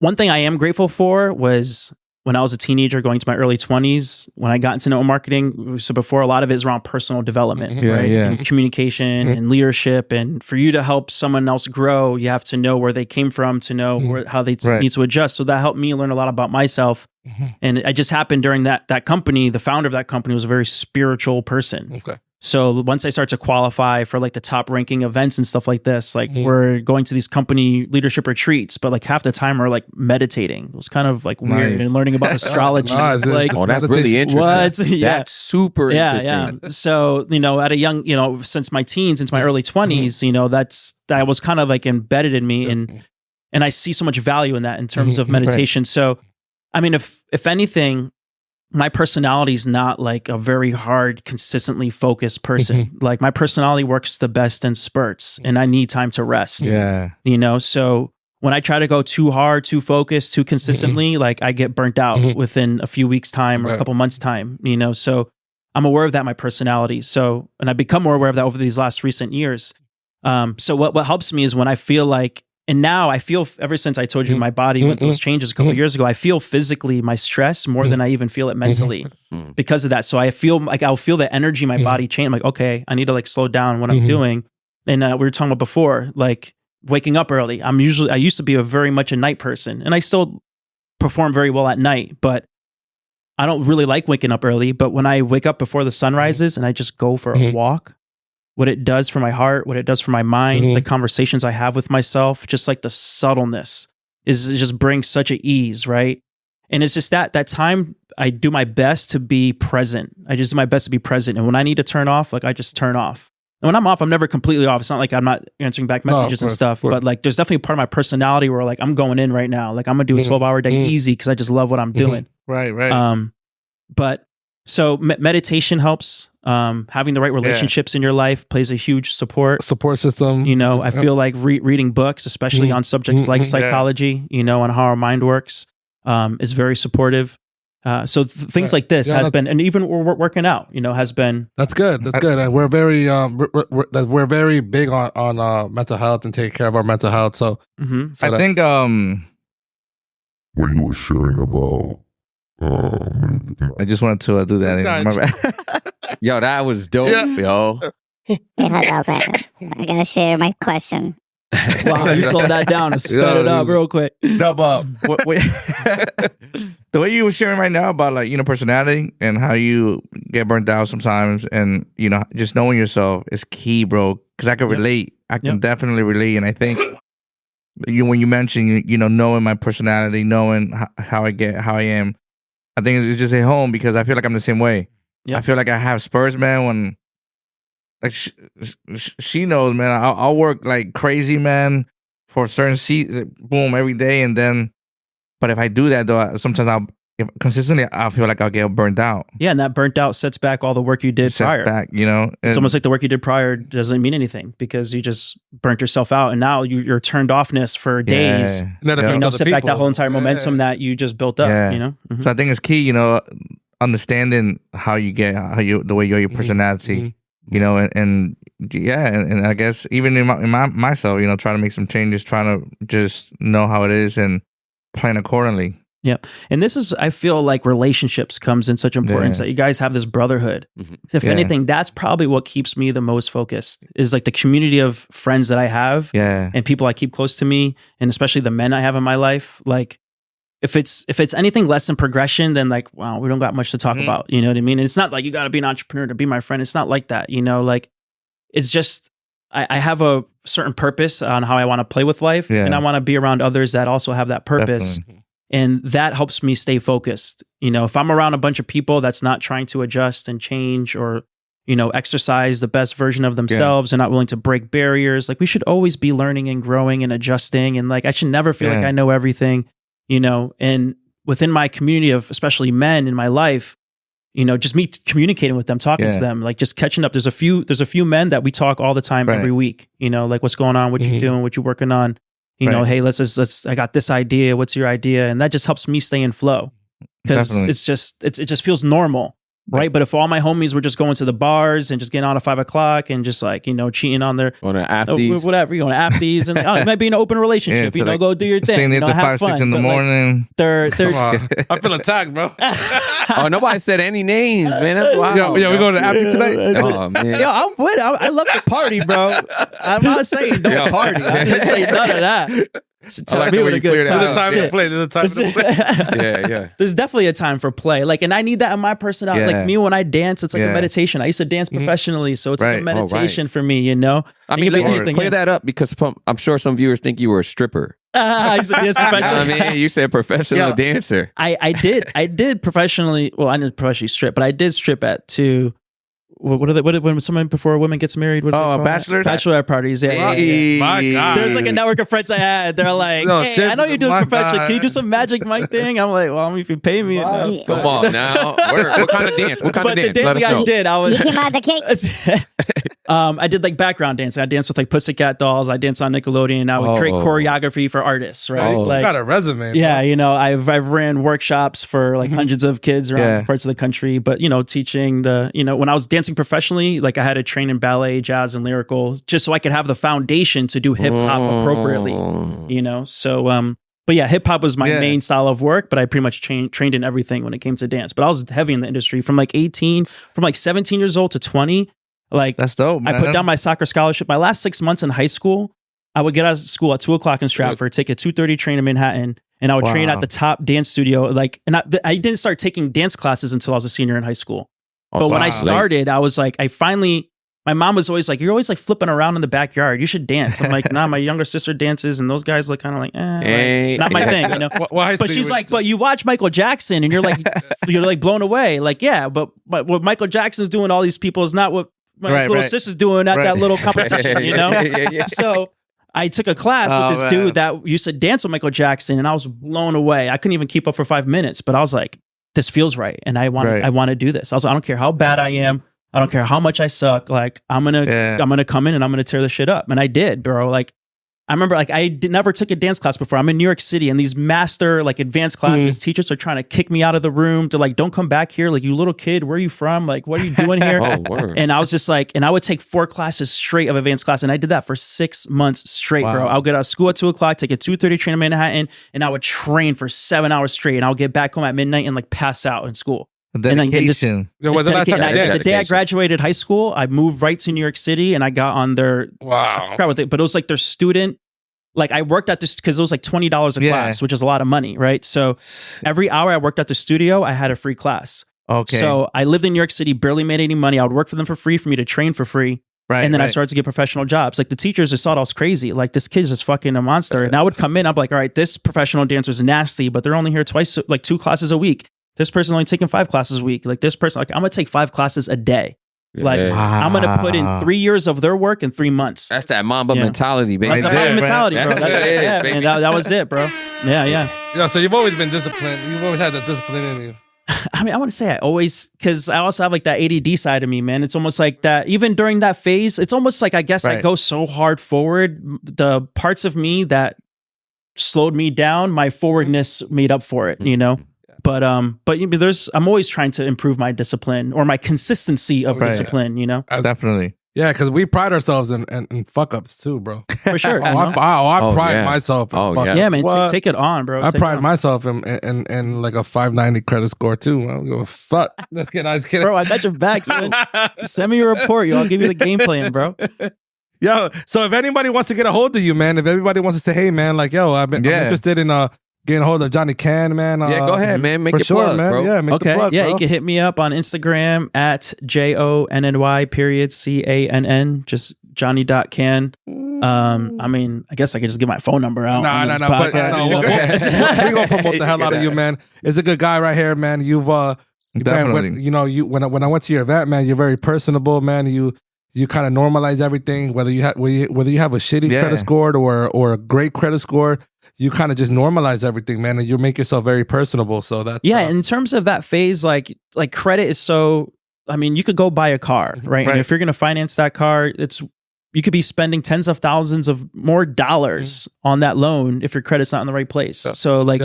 [SPEAKER 5] one thing I am grateful for was when I was a teenager going to my early 20s, when I got into network marketing. So before, a lot of it is around personal development, right? And communication and leadership. And for you to help someone else grow, you have to know where they came from, to know how they need to adjust. So that helped me learn a lot about myself. And it just happened during that company. The founder of that company was a very spiritual person.
[SPEAKER 2] Okay.
[SPEAKER 5] So once I start to qualify for like the top ranking events and stuff like this, like we're going to these company leadership retreats, but like half the time we're like meditating. It was kind of like weird and learning about astrology.
[SPEAKER 2] Nice.
[SPEAKER 5] Like,
[SPEAKER 4] oh, that's really interesting.
[SPEAKER 5] What? Yeah.
[SPEAKER 4] That's super interesting.
[SPEAKER 5] Yeah. So, at a young, since my teens, into my early 20s, that was kind of like embedded in me. And And I see so much value in that in terms of meditation. So, I mean, if anything, my personality is not like a very hard, consistently focused person. Like my personality works the best in spurts, and I need time to rest.
[SPEAKER 3] Yeah.
[SPEAKER 5] You know, so when I try to go too hard, too focused, too consistently, like I get burnt out within a few weeks time or a couple months time, you know? So I'm aware of that, my personality. So, and I've become more aware of that over these last recent years. So what helps me is when I feel like, and now I feel, ever since I told you my body went through those changes a couple of years ago, I feel physically my stress more than I even feel it mentally because of that. So I feel like I'll feel the energy in my body change. I'm like, okay, I need to like slow down what I'm doing. And we were talking about before, like waking up early. I used to be very much a night person, and I still perform very well at night, but I don't really like waking up early. But when I wake up before the sun rises and I just go for a walk, what it does for my heart, what it does for my mind, the conversations I have with myself, just like the subtleness it just brings such an ease, right? And it's just that time I do my best to be present. I just do my best to be present. And when I need to turn off, like I just turn off. And when I'm off, I'm never completely off. It's not like I'm not answering back messages and stuff, but like there's definitely a part of my personality where like I'm going in right now. Like I'm gonna do a 12-hour day easy because I just love what I'm doing.
[SPEAKER 3] Right.
[SPEAKER 5] But so meditation helps. Having the right relationships in your life plays a huge support
[SPEAKER 2] system.
[SPEAKER 5] You know, I feel like reading books, especially on subjects like psychology, you know, on how our mind works, is very supportive. So things like this has been, and even working out, you know, has been.
[SPEAKER 2] That's good. That's good. And we're very, we're very big on mental health and taking care of our mental health. So,
[SPEAKER 3] I think
[SPEAKER 6] when you were sharing about.
[SPEAKER 3] I just wanted to do that.
[SPEAKER 4] Yo, that was dope, yo.
[SPEAKER 7] If I go back, I gotta share my question.
[SPEAKER 5] Wow, you slow that down and sped it up real quick.
[SPEAKER 3] No, but the way you were sharing right now about like, you know, personality and how you get burnt out sometimes, and you know, just knowing yourself is key, bro. Because I can relate. I can definitely relate, and I think when you mentioned you know, knowing my personality, knowing how I am. I think it's just at home because I feel like I'm the same way. Yeah. I feel like I have spurs, man. When like she knows, man, I'll work like crazy, man, for certain boom every day, and then. But if I do that though, sometimes consistently I feel like I'll get burnt out.
[SPEAKER 5] Yeah, and that burnt out sets back all the work you did prior.
[SPEAKER 3] Back, you know,
[SPEAKER 5] it's almost like the work you did prior doesn't mean anything because you just burnt yourself out, and now you're turned offness for days. You know, set back that whole entire momentum that you just built up. You know,
[SPEAKER 3] so I think it's key, you know, understanding the way your personality, you know, and I guess even in myself, you know, trying to make some changes, trying to just know how it is and plan accordingly.
[SPEAKER 5] Yeah. And this is, I feel like relationships comes in such importance that you guys have this brotherhood. If anything, that's probably what keeps me the most focused is like the community of friends that I have and people I keep close to me, and especially the men I have in my life. Like if it's anything less than progression, then like, wow, we don't got much to talk about. You know what I mean? And it's not like you got to be an entrepreneur to be my friend. It's not like that, you know, like it's just, I have a certain purpose on how I want to play with life and I want to be around others that also have that purpose. Definitely. And that helps me stay focused. You know, if I'm around a bunch of people that's not trying to adjust and change or, you know, exercise the best version of themselves and not willing to break barriers, like we should always be learning and growing and adjusting. And like, I should never feel like I know everything, you know, and within my community of especially men in my life, you know, just me communicating with them, talking to them, like just catching up. There's a few men that we talk all the time every week, you know, like what's going on, what you doing, what you working on. You know, hey, let's. I got this idea. What's your idea? And that just helps me stay in flow because it just feels normal, right? But if all my homies were just going to the bars and just getting out at 5 o'clock and just like, you know, cheating on their whatever, you know, afties and it might be an open relationship. You know, like, go do your thing.
[SPEAKER 3] Staying there
[SPEAKER 5] till
[SPEAKER 3] 5, 6 in the morning.
[SPEAKER 5] Like, there's
[SPEAKER 2] I feel attacked, bro.
[SPEAKER 4] Oh, nobody said any names, man. That's wild.
[SPEAKER 2] Yeah, we going to after tonight.
[SPEAKER 4] Oh man,
[SPEAKER 5] yo, I'm with it. I love to party, bro. I'm not saying don't party. I didn't say none of that. Tell me what a good time.
[SPEAKER 2] There's a time to play. There's a time to play.
[SPEAKER 4] yeah.
[SPEAKER 5] There's definitely a time for play. Like, and I need that in my personality. Like me, when I dance, it's like a meditation. I used to dance professionally, so it's like a meditation for me. You know.
[SPEAKER 4] I mean, play that up because I'm sure some viewers think you were a stripper.
[SPEAKER 5] I used to dance professionally.
[SPEAKER 4] I mean, you said professional dancer.
[SPEAKER 5] I did professionally. Well, I didn't professionally strip, but I did strip to what are they? When someone before a woman gets married? What
[SPEAKER 3] bachelors,
[SPEAKER 5] bachelorette parties. Yeah,
[SPEAKER 2] My God.
[SPEAKER 5] There's like a network of friends I had. They're like,
[SPEAKER 2] No,
[SPEAKER 5] hey, I know you do this
[SPEAKER 2] my
[SPEAKER 5] professionally.
[SPEAKER 2] God.
[SPEAKER 5] Can you do some Magic Mike thing? I'm like, well, if you pay me enough.
[SPEAKER 4] Come on now. What kind of dance? What kind
[SPEAKER 5] But
[SPEAKER 4] of
[SPEAKER 5] the
[SPEAKER 4] dance? Let
[SPEAKER 5] dancing
[SPEAKER 4] us
[SPEAKER 5] I
[SPEAKER 4] know.
[SPEAKER 5] did, I was.
[SPEAKER 7] You came out the cake.
[SPEAKER 5] I did like background dancing. I danced with like Pussycat Dolls. I danced on Nickelodeon. I would create choreography for artists, right?
[SPEAKER 4] Oh.
[SPEAKER 2] You got a resume.
[SPEAKER 5] Yeah,
[SPEAKER 2] bro.
[SPEAKER 5] you know, I've ran workshops for like hundreds of kids around parts of the country. But you know, teaching when I was dancing professionally, like I had to train in ballet, jazz, and lyrical, just so I could have the foundation to do hip hop appropriately. You know, so but yeah, hip hop was my main style of work. But I pretty much trained in everything when it came to dance. But I was heavy in the industry from like 17 years old to 20. Like
[SPEAKER 3] that's dope, man.
[SPEAKER 5] I put down my soccer scholarship. My last 6 months in high school, I would get out of school at 2:00 in Stratford, take a 2:30 train to Manhattan, and I would train at the top dance studio. Like, and I didn't start taking dance classes until I was a senior in high school. But when I started, I was like, my mom was always like, you're always like flipping around in the backyard. You should dance. I'm like, nah, my younger sister dances, and those guys look kind of like, like, not my thing, you know. But she's like, but you watch Michael Jackson, and you're like blown away. Like, yeah, but what Michael Jackson's doing, all these people is not what my little sister's doing at that little competition, you know? So I took a class with this dude that used to dance with Michael Jackson, and I was blown away. I couldn't even keep up for 5 minutes, but I was like, this feels right. And I want to do this. I was like, I don't care how bad I am. I don't care how much I suck. Like, I'm going to come in and I'm going to tear this shit up. And I did, bro. Like, I remember like never took a dance class before. I'm in New York City, and these master like advanced classes, teachers are trying to kick me out of the room. They're like, don't come back here. Like, you little kid, where are you from? Like, what are you doing here? And I was just like, and I would take 4 classes straight of advanced class. And I did that for 6 months straight, bro. I'll get out of school at 2:00, take a 2:30 train to Manhattan, and I would train for 7 hours straight. And I'll get back home at midnight and like pass out in school.
[SPEAKER 3] Dedication.
[SPEAKER 5] The day I graduated high school, I moved right to New York City, and I got on their I forgot what but it was like their student. Like I worked at this because it was like $20 a class, which is a lot of money, right? So every hour I worked at the studio, I had a free class. Okay. So I lived in New York City, barely made any money. I would work for them for free, for me to train for free. Right. And then I started to get professional jobs. Like the teachers just thought I was crazy. Like this kid's just fucking a monster. And I would come in, I'm like, all right, this professional dancer is nasty, but they're only here twice, like 2 classes a week. This person only taking 5 classes a week. Like this person, like I'm gonna take 5 classes a day. Like I'm gonna put in 3 years of their work in 3 months.
[SPEAKER 4] That's that Mamba mentality, baby.
[SPEAKER 5] That's that Mamba mentality, bro.
[SPEAKER 4] Baby.
[SPEAKER 5] That was it, bro. Yeah.
[SPEAKER 2] So you've always been disciplined. You've always had the discipline in you.
[SPEAKER 5] I mean, I want to say I always, because I also have like that ADD side of me, man. It's almost like that, even during that phase, it's almost like I guess I go so hard forward. The parts of me that slowed me down, my forwardness made up for it, you know? But you know, I'm always trying to improve my discipline or my consistency of discipline, you know?
[SPEAKER 3] Definitely.
[SPEAKER 2] Yeah, because we pride ourselves in fuck ups too, bro.
[SPEAKER 5] For sure.
[SPEAKER 2] I pride myself in fuck ups.
[SPEAKER 5] Yeah, man, take it on, bro.
[SPEAKER 2] I pride myself in like a 590 credit score too. I don't give a fuck. Just kidding. I was kidding.
[SPEAKER 5] Bro, I got your back, son. Send me a report, yo. I'll give you the game plan, bro.
[SPEAKER 2] Yo, so if anybody wants to get a hold of you, man, if everybody wants to say, hey, man, like, yo, I'm interested in getting a hold of Jonny Cann, man.
[SPEAKER 4] Go ahead, man. Make it
[SPEAKER 2] plug, man.
[SPEAKER 4] bro.
[SPEAKER 2] Yeah, make the plug, bro.
[SPEAKER 5] You can hit me up on Instagram at JONNY.CANN, just Jonny.Cann. I mean, I guess I could just give my phone number out.
[SPEAKER 2] No. We're gonna promote the hell out of you, man. It's a good guy right here, man. You've
[SPEAKER 3] definitely.
[SPEAKER 2] Man, when I went to your event, man, you're very personable, man. You kind of normalize everything, whether you have a shitty credit score or a great credit score. You kind of just normalize everything, man, and you make yourself very personable. So that's
[SPEAKER 5] in terms of that phase, like credit is so. I mean, you could go buy a car, right? And if you're going to finance that car, you could be spending tens of thousands of more dollars on that loan if your credit's not in the right place. So like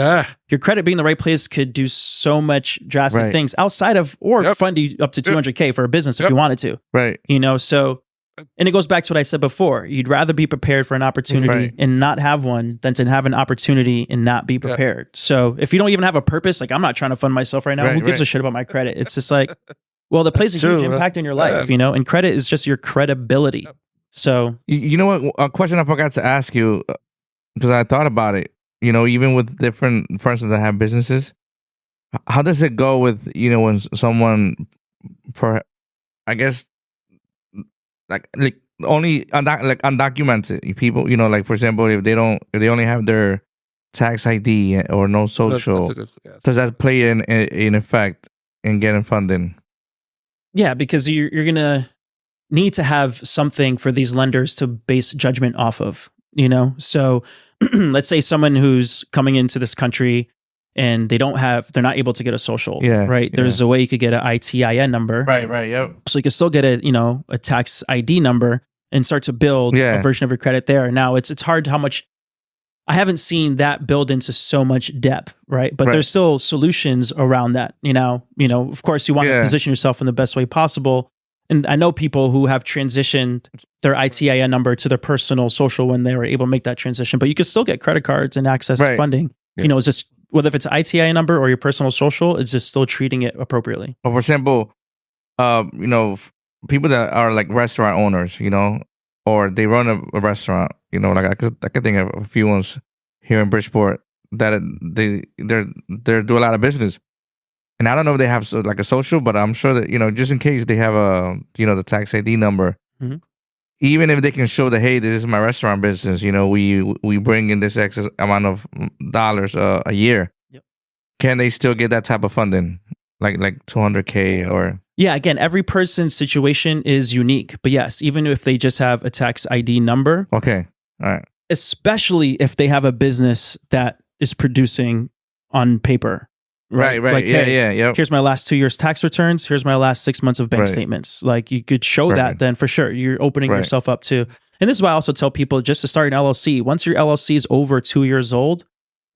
[SPEAKER 5] your credit being in the right place could do so much drastic things outside of, or fund you up to $200K for a business if you wanted to.
[SPEAKER 3] Right.
[SPEAKER 5] You know, so, and it goes back to what I said before. You'd rather be prepared for an opportunity and not have one than to have an opportunity and not be prepared. So if you don't even have a purpose, like I'm not trying to fund myself right now. Who gives a shit about my credit? It's just like, well, the plays a huge impact in your life, you know, and credit is just your credibility. So
[SPEAKER 3] you know what? A question I forgot to ask you, because I thought about it. You know, even with different persons that have businesses, how does it go with, you know, when someone, for I guess, like only undocumented people, you know, like for example, if they only have their tax ID or no social, does that play in effect in getting funding?
[SPEAKER 5] Yeah, because you're gonna need to have something for these lenders to base judgment off of. So let's say someone who's coming into this country and they're not able to get a social.
[SPEAKER 3] Yeah,
[SPEAKER 5] right.
[SPEAKER 3] yeah.
[SPEAKER 5] There's a way you could get an ITIN number.
[SPEAKER 3] Right. Yep.
[SPEAKER 5] So you can still get a tax ID number and start to build a version of your credit there. Now it's hard how much. I haven't seen that build into so much depth, right? But there's still solutions around that. Of course, you want to position yourself in the best way possible. And I know people who have transitioned their ITIN number to their personal social when they were able to make that transition. But you can still get credit cards and access to funding. Yeah. It's just whether if it's an ITIN number or your personal social, it's just still treating it appropriately.
[SPEAKER 3] For example, people that are like restaurant owners, or they run a restaurant, like I could think of a few ones here in Bridgeport that they do a lot of business, and I don't know if they have like a social, but I'm sure that just in case they have the tax ID number, even if they can show that, hey, this is my restaurant business, we bring in this X amount of dollars a year, can they still get that type of funding, like $200K or?
[SPEAKER 5] Yeah, again, every person's situation is unique. But yes, even if they just have a tax ID number.
[SPEAKER 3] Okay. All right.
[SPEAKER 5] Especially if they have a business that is producing on paper.
[SPEAKER 3] Right. Like, yeah.
[SPEAKER 5] Here's my last 2 years tax returns. Here's my last 6 months of bank statements. Like you could show that, then for sure, you're opening yourself up to. And this is why I also tell people just to start an LLC. Once your LLC is over 2 years old,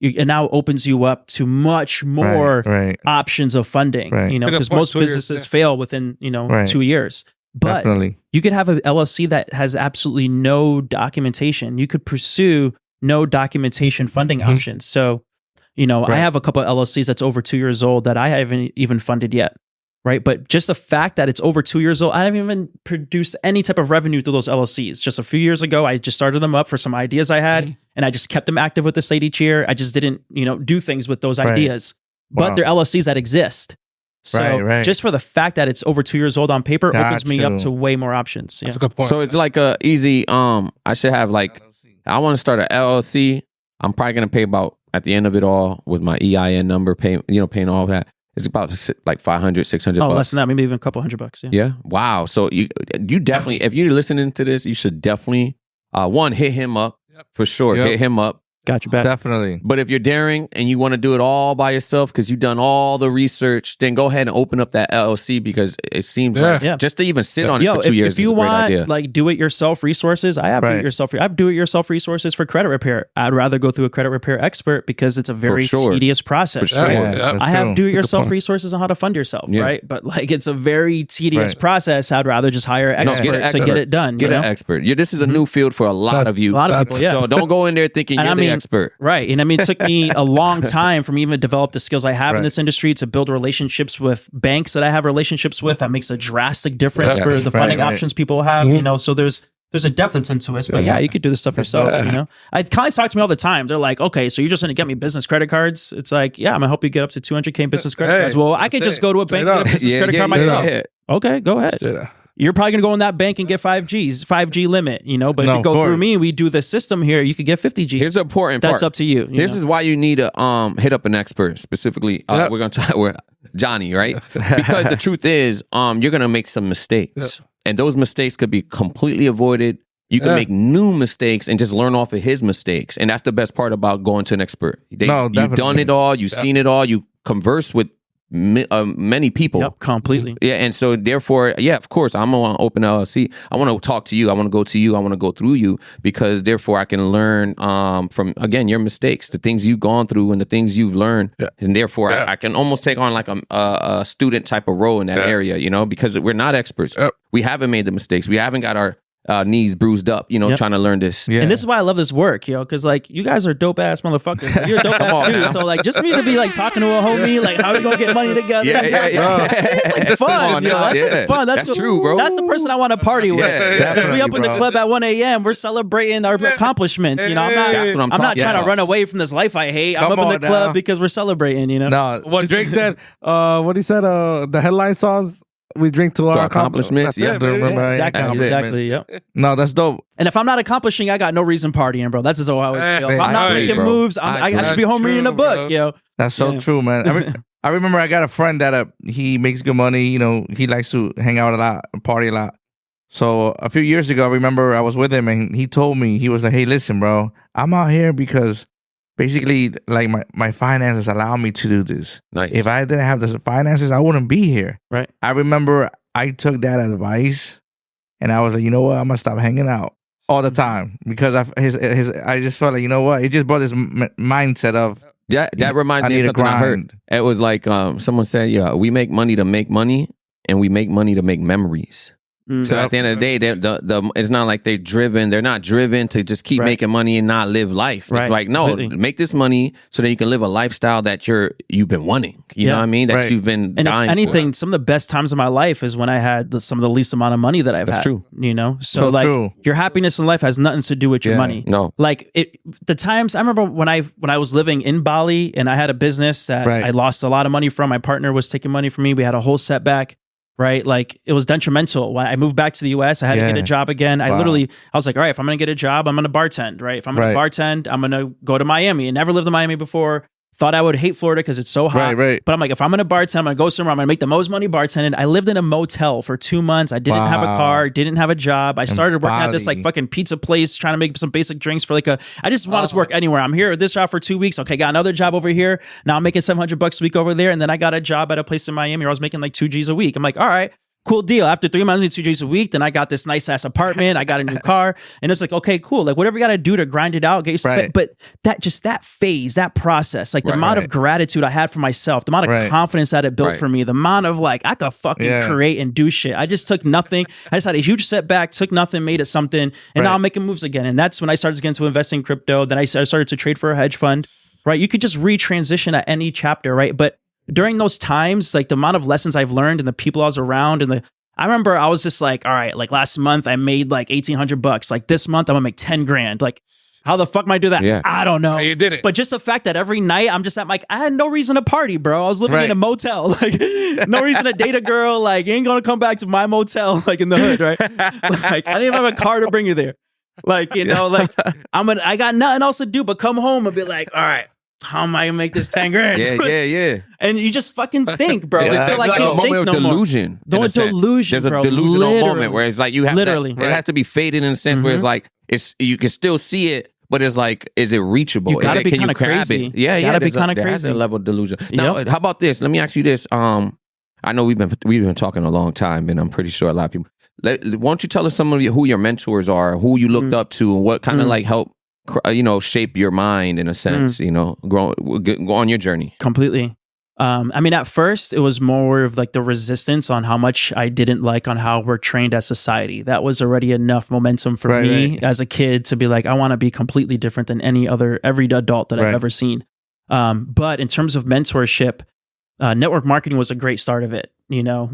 [SPEAKER 5] it now opens you up to much more options of funding, because most businesses fail within, 2 years. But you could have an LLC that has absolutely no documentation. You could pursue no documentation funding options. So, I have a couple of LLCs that's over 2 years old that I haven't even funded yet. Right. But just the fact that it's over 2 years old, I haven't even produced any type of revenue through those LLCs. Just a few years ago, I just started them up for some ideas I had, and I just kept them active with the state each year. I just didn't, do things with those ideas. But they're LLCs that exist. So just for the fact that it's over 2 years old on paper opens me up to way more options.
[SPEAKER 2] That's a good point.
[SPEAKER 4] So it's like a easy, I should have I want to start an LLC. I'm probably going to pay about, at the end of it all, with my EIN number, paying all that. It's about like $500, $600.
[SPEAKER 5] Oh, less than that, maybe even a couple $100.
[SPEAKER 4] Yeah. Wow. So you definitely, if you're listening to this, you should definitely hit him up for sure. Hit him up.
[SPEAKER 5] Got your back.
[SPEAKER 3] Definitely.
[SPEAKER 4] But if you're daring and you want to do it all by yourself because you've done all the research, then go ahead and open up that LLC, because it seems just to even sit on it for 2 years
[SPEAKER 5] if you
[SPEAKER 4] is a great
[SPEAKER 5] want
[SPEAKER 4] idea.
[SPEAKER 5] like do-it-yourself resources, I have do-it-yourself resources for credit repair. I'd rather go through a credit repair expert because it's a very tedious process.
[SPEAKER 4] For sure.
[SPEAKER 5] I have do-it-yourself resources on how to fund yourself, right? But it's a very tedious process. I'd rather just hire an expert to get it done.
[SPEAKER 4] Get an expert. This is a new field for a lot of you.
[SPEAKER 5] A lot of people,
[SPEAKER 4] So don't go in there thinking you're the expert.
[SPEAKER 5] Right. And it took me a long time from even develop the skills I have in this industry to build relationships with banks that I have relationships with. That makes a drastic difference for the funding options people have, so there's a depth that's into it. But you could do this stuff yourself, Clients talk to me all the time. They're like, okay, so you're just going to get me business credit cards? It's like, yeah, I'm going to help you get up to 200K in business credit cards. Well, I could just go to a bank and get a business credit card myself. Okay, go ahead. You're probably going to go in that bank and get 5G limit, but if you go through me, we do the system here, you could get 50G.
[SPEAKER 4] Here's the important part.
[SPEAKER 5] That's up to you.
[SPEAKER 4] This is why you need to hit up an expert, specifically. We're going to talk with Jonny, right? Because the truth is, you're going to make some mistakes. And those mistakes could be completely avoided. You can make new mistakes and just learn off of his mistakes. And that's the best part about going to an expert. You've done it all. You've seen it all. You converse with many people.
[SPEAKER 5] Yep, completely.
[SPEAKER 4] Yeah, and so therefore, of course, I'm going to open LLC. I want to talk to you. I want to go to you. I want to go through you, because therefore I can learn from, again, your mistakes, the things you've gone through and the things you've learned. And therefore I can almost take on like a student type of role in that area, because we're not experts. We haven't made the mistakes. We haven't got our knees bruised up, trying to learn this.
[SPEAKER 5] And this is why I love this work, because you guys are dope ass motherfuckers. You're a dope ass dude. So just for me to be talking to a homie, how we gonna get money together? It's fun. That's fun. That's
[SPEAKER 4] true, bro.
[SPEAKER 5] That's the person I want to party with. Because we up in the club at 1 a.m. We're celebrating our accomplishments. I'm not trying to run away from this life I hate. I'm up in the club because we're celebrating.
[SPEAKER 2] No, what Drake said. What he said. The headline songs. We drink to our accomplishments.
[SPEAKER 5] Exactly.
[SPEAKER 3] No, that's dope.
[SPEAKER 5] And if I'm not accomplishing, I got no reason partying, bro. That's just how I always feel. If I'm not making moves, I should be home reading a book,
[SPEAKER 3] That's so true, man. I remember I got a friend that he makes good money. You know, he likes to hang out a lot, party a lot. So a few years ago, I remember I was with him and he told me, he was like, hey, listen, bro, I'm out here because basically like my finances allow me to do this.
[SPEAKER 4] Nice.
[SPEAKER 3] If I didn't have the finances, I wouldn't be here.
[SPEAKER 5] Right.
[SPEAKER 3] I remember I took that advice and I was like, you know what? I'm going to stop hanging out all the time because I just felt like, you know what? It just brought this mindset of,
[SPEAKER 4] that reminds me of something I heard. It was like someone said, yeah, we make money to make money and we make money to make memories. So at the end of the day, it's not like they're not driven to just keep making money and not live life. It's like, no, make this money so that you can live a lifestyle that you've been wanting. You know what I mean? That you've been dying
[SPEAKER 5] if anything,
[SPEAKER 4] for.
[SPEAKER 5] some of the best times of my life is when I had some of the least amount of money that I've had.
[SPEAKER 4] That's true.
[SPEAKER 5] You know? So like
[SPEAKER 3] true.
[SPEAKER 5] Your happiness in life has nothing to do with your money.
[SPEAKER 4] No.
[SPEAKER 5] Like the times I remember when I was living in Bali and I had a business that I lost a lot of money from. My partner was taking money from me. We had a whole setback. Right. Like it was detrimental. When I moved back to the US, I had to get a job again. I was like, all right, if I'm going to get a job, I'm going to bartend. Right. If I'm going to bartend, I'm going to go to Miami. I never lived in Miami before. Thought I would hate Florida because it's so hot. But I'm like, if I'm going to bartend, I'm going to go somewhere. I'm going to make the most money bartending. I lived in a motel for 2 months. I didn't have a car, didn't have a job. I started working at this like fucking pizza place, trying to make some basic drinks for I just wanted to work anywhere. I'm here at this job for 2 weeks. Okay, got another job over here. Now I'm making $700 a week over there. And then I got a job at a place in Miami where I was making like 2 G's a week. I'm like, all right. Cool deal. After 3 months and 2 G's a week, then I got this nice ass apartment. I got a new car, and it's like, okay, cool. Like whatever you got to do to grind it out, get your but that phase, that process, like the amount of gratitude I had for myself, the amount of confidence that it built for me, the amount of like I could fucking create and do shit. I just took nothing. I just had a huge setback, took nothing, made it something, and now I'm making moves again. And that's when I started to get into investing in crypto. Then I started to trade for a hedge fund. Right, you could just retransition at any chapter, right? But during those times, like the amount of lessons I've learned and the people I was around I remember I was just like, all right, like last month I made like $1,800. Like this month I'm gonna make 10 grand. Like how the fuck am I do that?
[SPEAKER 4] Yeah.
[SPEAKER 5] I don't know.
[SPEAKER 2] Hey, you did it.
[SPEAKER 5] But just the fact that every night I'm just at like, I had no reason to party, bro. I was living in a motel. Like no reason to date a girl. Like you ain't gonna come back to my motel like in the hood, right? Like I didn't even have a car to bring you there. Like, you know, like I got nothing else to do but come home and be like, all right, how am I gonna make this 10 grand?
[SPEAKER 4] Yeah.
[SPEAKER 5] And you just fucking think, bro.
[SPEAKER 4] It's
[SPEAKER 5] Until
[SPEAKER 4] like
[SPEAKER 5] you
[SPEAKER 4] a moment
[SPEAKER 5] think
[SPEAKER 4] of
[SPEAKER 5] no
[SPEAKER 4] delusion.
[SPEAKER 5] More. There's a
[SPEAKER 4] bro. Delusional moment where it's like you have it has to be faded in a sense where it's like you can still see it, but it's like, is it reachable?
[SPEAKER 5] You gotta be kind of crazy.
[SPEAKER 4] Yeah,
[SPEAKER 5] gotta be kind of
[SPEAKER 4] crazy.
[SPEAKER 5] crazy.
[SPEAKER 4] There's a level of delusion. Now, how about this? Let me ask you this. I know we've been talking a long time, and I'm pretty sure a lot of people. Why don't you tell us some of who your mentors are, who you looked up to, and what kind of like helped shape your mind in a sense, go on your journey.
[SPEAKER 5] Completely. I mean, at first it was more of like the resistance on how much I didn't like on how we're trained as society. That was already enough momentum for me as a kid to be like, I want to be completely different than every adult that I've ever seen. But in terms of mentorship, network marketing was a great start of it. I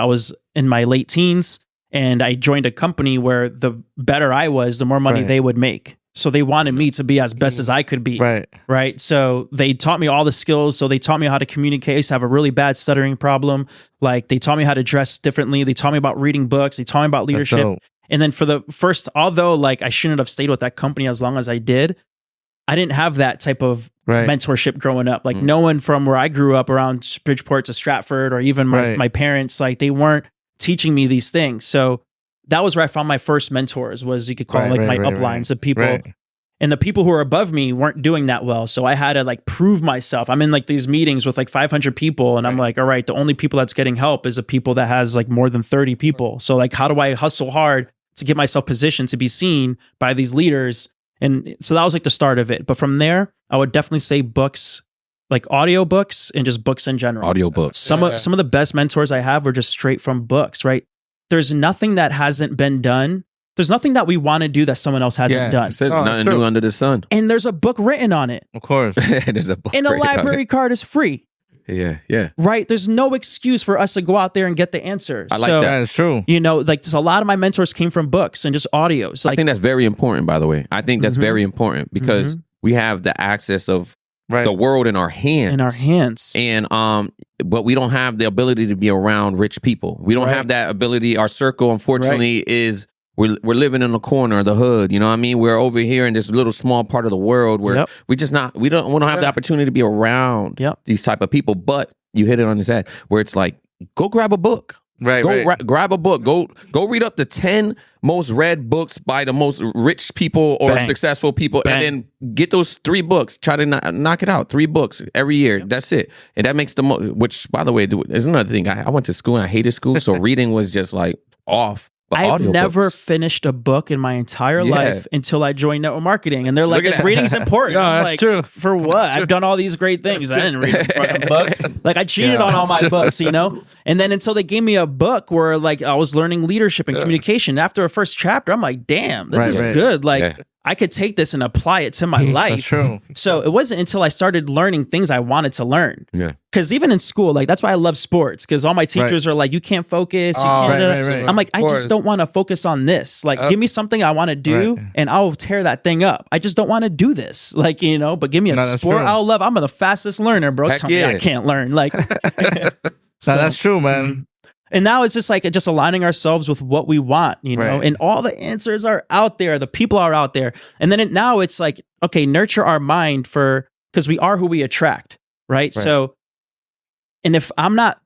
[SPEAKER 5] was in my late teens and I joined a company where the better I was, the more money they would make. So they wanted me to be as best as I could be. Right. So they taught me all the skills. So they taught me how to communicate. I used to have a really bad stuttering problem. Like they taught me how to dress differently. They taught me about reading books. They taught me about leadership. And then for the first, although like I shouldn't have stayed with that company as long as I did, I didn't have that type of mentorship growing up. Like no one from where I grew up around Bridgeport to Stratford or even my parents, like they weren't teaching me these things. So that was where I found my first mentors, was you could call them like my uplines of people. And the people who were above me weren't doing that well. So I had to like prove myself. I'm in like these meetings with like 500 people and I'm like, all right, the only people that's getting help is the people that has like more than 30 people. So like, how do I hustle hard to get myself positioned to be seen by these leaders? And so that was like the start of it. But from there, I would definitely say books, like audio books and just books in general.
[SPEAKER 4] Audiobooks.
[SPEAKER 5] Some of the best mentors I have were just straight from books, right? There's nothing that hasn't been done. There's nothing that we want to do that someone else hasn't done.
[SPEAKER 4] It says nothing new under the sun.
[SPEAKER 5] And there's a book written on it.
[SPEAKER 3] Of course.
[SPEAKER 4] There's a book
[SPEAKER 5] and a library card is free.
[SPEAKER 4] Yeah.
[SPEAKER 5] Right? There's no excuse for us to go out there and get the answers.
[SPEAKER 4] I like that.
[SPEAKER 3] It's true.
[SPEAKER 5] Like there's a lot of my mentors came from books and just audios. Like,
[SPEAKER 4] I think that's very important, by the way. I think that's very important because we have the access of the world in our hands. And but we don't have the ability to be around rich people. We don't have that ability. Our circle, unfortunately, is we're living in a corner of the hood. You know what I mean? We're over here in this little small part of the world where we don't have the opportunity to be around these type of people. But you hit it on his head where it's like, go grab a book.
[SPEAKER 3] Right,
[SPEAKER 4] Grab a book. Go read up the 10 most read books by the most rich people or successful people, and then get those 3 books. Try to knock it out. 3 books every year. That's it, and that makes the most. Which, by the way, is another thing. I went to school and I hated school, so reading was just like off.
[SPEAKER 5] I've never finished a book in my entire life until I joined network marketing. And they're like, reading's important.
[SPEAKER 2] No,
[SPEAKER 5] I'm
[SPEAKER 2] that's
[SPEAKER 5] like,
[SPEAKER 2] true.
[SPEAKER 5] For what? I've done all these great things. I didn't read a fucking book. Like, I cheated on all my books, you know? And then until they gave me a book where, like, I was learning leadership and communication. After a first chapter, I'm like, damn, this is good. Like, I could take this and apply it to my life.
[SPEAKER 3] That's true.
[SPEAKER 5] So it wasn't until I started learning things I wanted to learn.
[SPEAKER 4] Yeah.
[SPEAKER 5] Because even in school, like, that's why I love sports. Because all my teachers are like, you can't focus. I'm like, I just don't want to focus on this. Like, give me something I want to do and I'll tear that thing up. I just don't want to do this. Like, you know, but give me a sport I'll love. I'm the fastest learner, bro. Tell me I can't learn. Like,
[SPEAKER 3] that's true, man.
[SPEAKER 5] And now it's just like just aligning ourselves with what we want, you know, and all the answers are out there. The people are out there. And then now it's like, okay, nurture our mind because we are who we attract, right? So, and if I'm not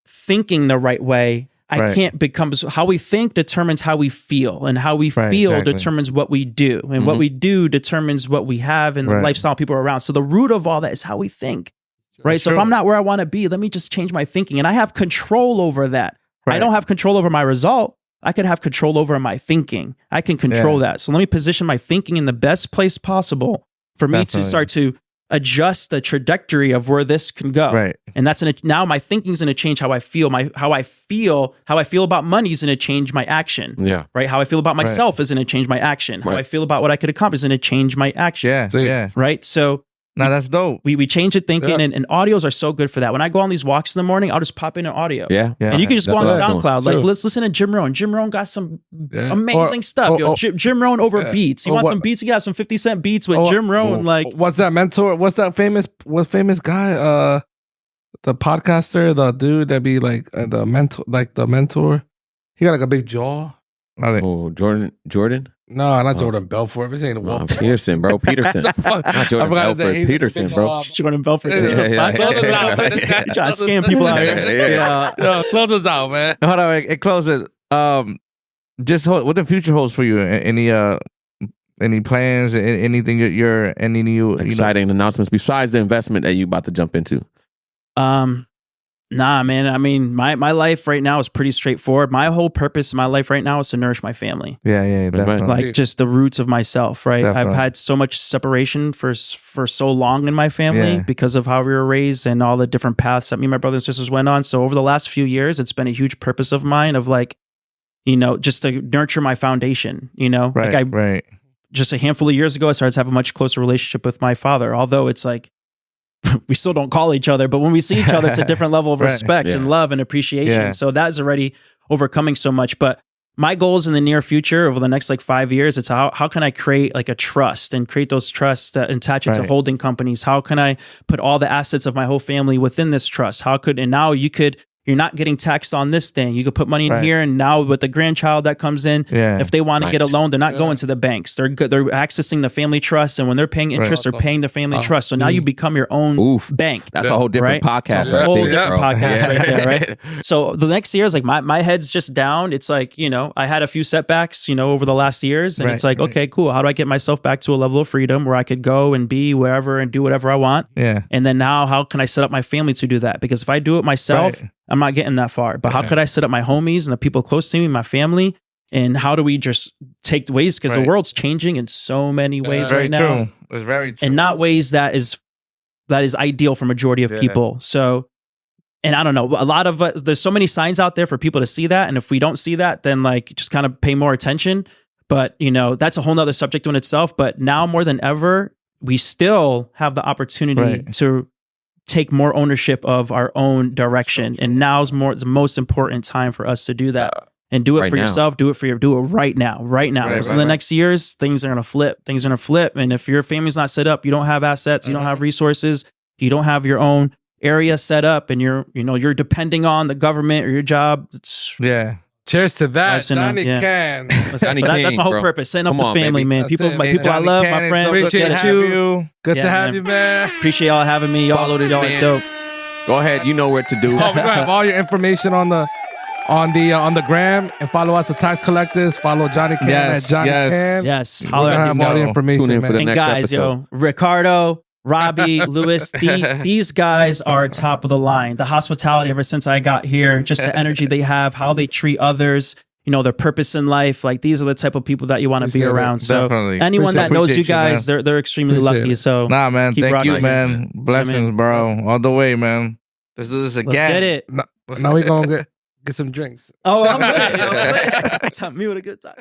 [SPEAKER 5] thinking the right way, I can't become, how we think determines how we feel, and how we feel determines what we do, and what we do determines what we have and the lifestyle people are around. So the root of all that is how we think. Right. So if I'm not where I want to be, let me just change my thinking. And I have control over that. I don't have control over my result. I could have control over my thinking. I can control that. So let me position my thinking in the best place possible for me to start to adjust the trajectory of where this can go. Right. And that's now my thinking's going to change how I feel. How I feel about money is going to change my action. Yeah. Right. How I feel about myself is going to change my action. How I feel about what I could accomplish is going to change my action.
[SPEAKER 3] Yeah.
[SPEAKER 5] Right. So
[SPEAKER 3] now that's dope.
[SPEAKER 5] We change the thinking, and audios are so good for that. When I go on these walks in the morning, I'll just pop in an audio. Yeah. And you can just go on SoundCloud. Like, let's listen to Jim Rohn. Jim Rohn got some amazing stuff. Jim Rohn over beats. You want some beats? You got some 50 Cent beats with Jim Rohn. Like,
[SPEAKER 2] what's that mentor? What's that famous guy? The podcaster, the dude that be like the mentor. He got like a big jaw.
[SPEAKER 4] Jordan?
[SPEAKER 2] No, not Jordan Belfort. Everything the wall.
[SPEAKER 4] Peterson, bro. Peterson. Not Jordan Belfort. Peterson, bro.
[SPEAKER 5] Jordan Belfort. Close us out, man. You're trying to scam people out here.
[SPEAKER 2] Close us out, man.
[SPEAKER 3] Hold on, it closes. Just what the future holds for you? Any plans? Anything any new
[SPEAKER 4] exciting announcements besides the investment that you about to jump into?
[SPEAKER 5] Nah, man. I mean, my life right now is pretty straightforward. My whole purpose in my life right now is to nourish my family.
[SPEAKER 3] Yeah, definitely.
[SPEAKER 5] Like just the roots of myself, right? Definitely. I've had so much separation for so long in my family because of how we were raised and all the different paths that me and my brothers and sisters went on. So over the last few years, it's been a huge purpose of mine of like, you know, just to nurture my foundation, you know? Just a handful of years ago, I started to have a much closer relationship with my father, although it's like, we still don't call each other, but when we see each other, it's a different level of respect and love and appreciation. So that's already overcoming so much. But my goals in the near future over the next like 5 years, it's how can I create like a trust and create those trusts that attach it to holding companies? How can I put all the assets of my whole family within this trust? And now you're not getting taxed on this thing. You could put money in here, and now with the grandchild that comes in, if they want to get a loan, they're not going to the banks. They're accessing the family trust, and when they're paying interest, they're paying the family trust. So now you become your own bank.
[SPEAKER 4] That's a whole different podcast.
[SPEAKER 5] That's a whole different podcast right there, right? So the next year is like my head's just down. It's like, you know, I had a few setbacks, you know, over the last years, and it's like, okay, cool. How do I get myself back to a level of freedom where I could go and be wherever and do whatever I want? Yeah. And then now, how can I set up my family to do that? Because if I do it myself, I'm not getting that far. But how could I set up my homies and the people close to me, my family? And how do we just take ways? Because the world's changing in so many ways right now.
[SPEAKER 3] It's very true.
[SPEAKER 5] And not ways that is ideal for majority of people. So, and I don't know, a lot of there's so many signs out there for people to see that. And if we don't see that, then like just kind of pay more attention. But, you know, that's a whole nother subject in itself. But now more than ever, we still have the opportunity to take more ownership of our own direction. And now's the most important time for us to do that. And do it for yourself, do it right now. So in the next years, things are going to flip. And if your family's not set up, you don't have assets, you don't have resources, you don't have your own area set up, and you're depending on the government or your job.
[SPEAKER 2] Cheers to that,
[SPEAKER 5] Life's in a-
[SPEAKER 2] Jonny
[SPEAKER 5] yeah.
[SPEAKER 2] Cann.
[SPEAKER 4] Johnny
[SPEAKER 5] That's
[SPEAKER 4] King,
[SPEAKER 5] my whole
[SPEAKER 4] bro.
[SPEAKER 5] purpose. Setting up
[SPEAKER 4] Come
[SPEAKER 5] the
[SPEAKER 4] on,
[SPEAKER 5] family,
[SPEAKER 4] baby.
[SPEAKER 5] man.
[SPEAKER 2] That's
[SPEAKER 5] People,
[SPEAKER 2] it,
[SPEAKER 5] my
[SPEAKER 2] man.
[SPEAKER 5] people I
[SPEAKER 3] Johnny
[SPEAKER 5] love,
[SPEAKER 3] Cann
[SPEAKER 5] my
[SPEAKER 3] is
[SPEAKER 5] friends.
[SPEAKER 3] so good
[SPEAKER 2] Appreciate
[SPEAKER 3] to
[SPEAKER 5] Get it.
[SPEAKER 3] have
[SPEAKER 2] you. Good
[SPEAKER 5] Yeah,
[SPEAKER 2] to have
[SPEAKER 5] man.
[SPEAKER 2] you, man.
[SPEAKER 5] Appreciate y'all having me. Y'all,
[SPEAKER 4] Follow this
[SPEAKER 5] y'all are
[SPEAKER 4] man.
[SPEAKER 5] dope.
[SPEAKER 4] Go ahead. You know what to do.
[SPEAKER 2] Oh, we're gonna have all your information on the gram, and follow us at Tax Collectors. Follow Jonny Cann
[SPEAKER 3] Yes,
[SPEAKER 2] at Jonny
[SPEAKER 3] yes.
[SPEAKER 2] Cann.
[SPEAKER 5] Yes,
[SPEAKER 2] We're
[SPEAKER 5] holler
[SPEAKER 2] gonna
[SPEAKER 5] at
[SPEAKER 2] have
[SPEAKER 5] these
[SPEAKER 2] all the
[SPEAKER 5] guys.
[SPEAKER 2] information,
[SPEAKER 4] Tune in for the
[SPEAKER 2] man.
[SPEAKER 5] And
[SPEAKER 4] next
[SPEAKER 5] guys,
[SPEAKER 4] episode.
[SPEAKER 5] Ricardo, Robbie, Lewis, these guys are top of the line. The hospitality ever since I got here, just the energy they have, how they treat others, their purpose in life. Like these are the type of people that you want to be
[SPEAKER 2] Appreciate it.
[SPEAKER 5] around. So
[SPEAKER 3] Definitely.
[SPEAKER 5] anyone that knows you
[SPEAKER 3] Appreciate you,
[SPEAKER 5] guys,
[SPEAKER 3] man.
[SPEAKER 5] they're extremely
[SPEAKER 2] Appreciate
[SPEAKER 5] lucky.
[SPEAKER 2] it.
[SPEAKER 5] So
[SPEAKER 3] Nah, man.
[SPEAKER 5] keep
[SPEAKER 3] Thank
[SPEAKER 5] rocking.
[SPEAKER 3] you, man. Blessings, bro. All the way, man. Let's do this
[SPEAKER 5] Let's
[SPEAKER 3] again.
[SPEAKER 5] get it.
[SPEAKER 2] Now we gonna get some drinks.
[SPEAKER 5] Oh, I'm with it. I'm with it. Me with a good time.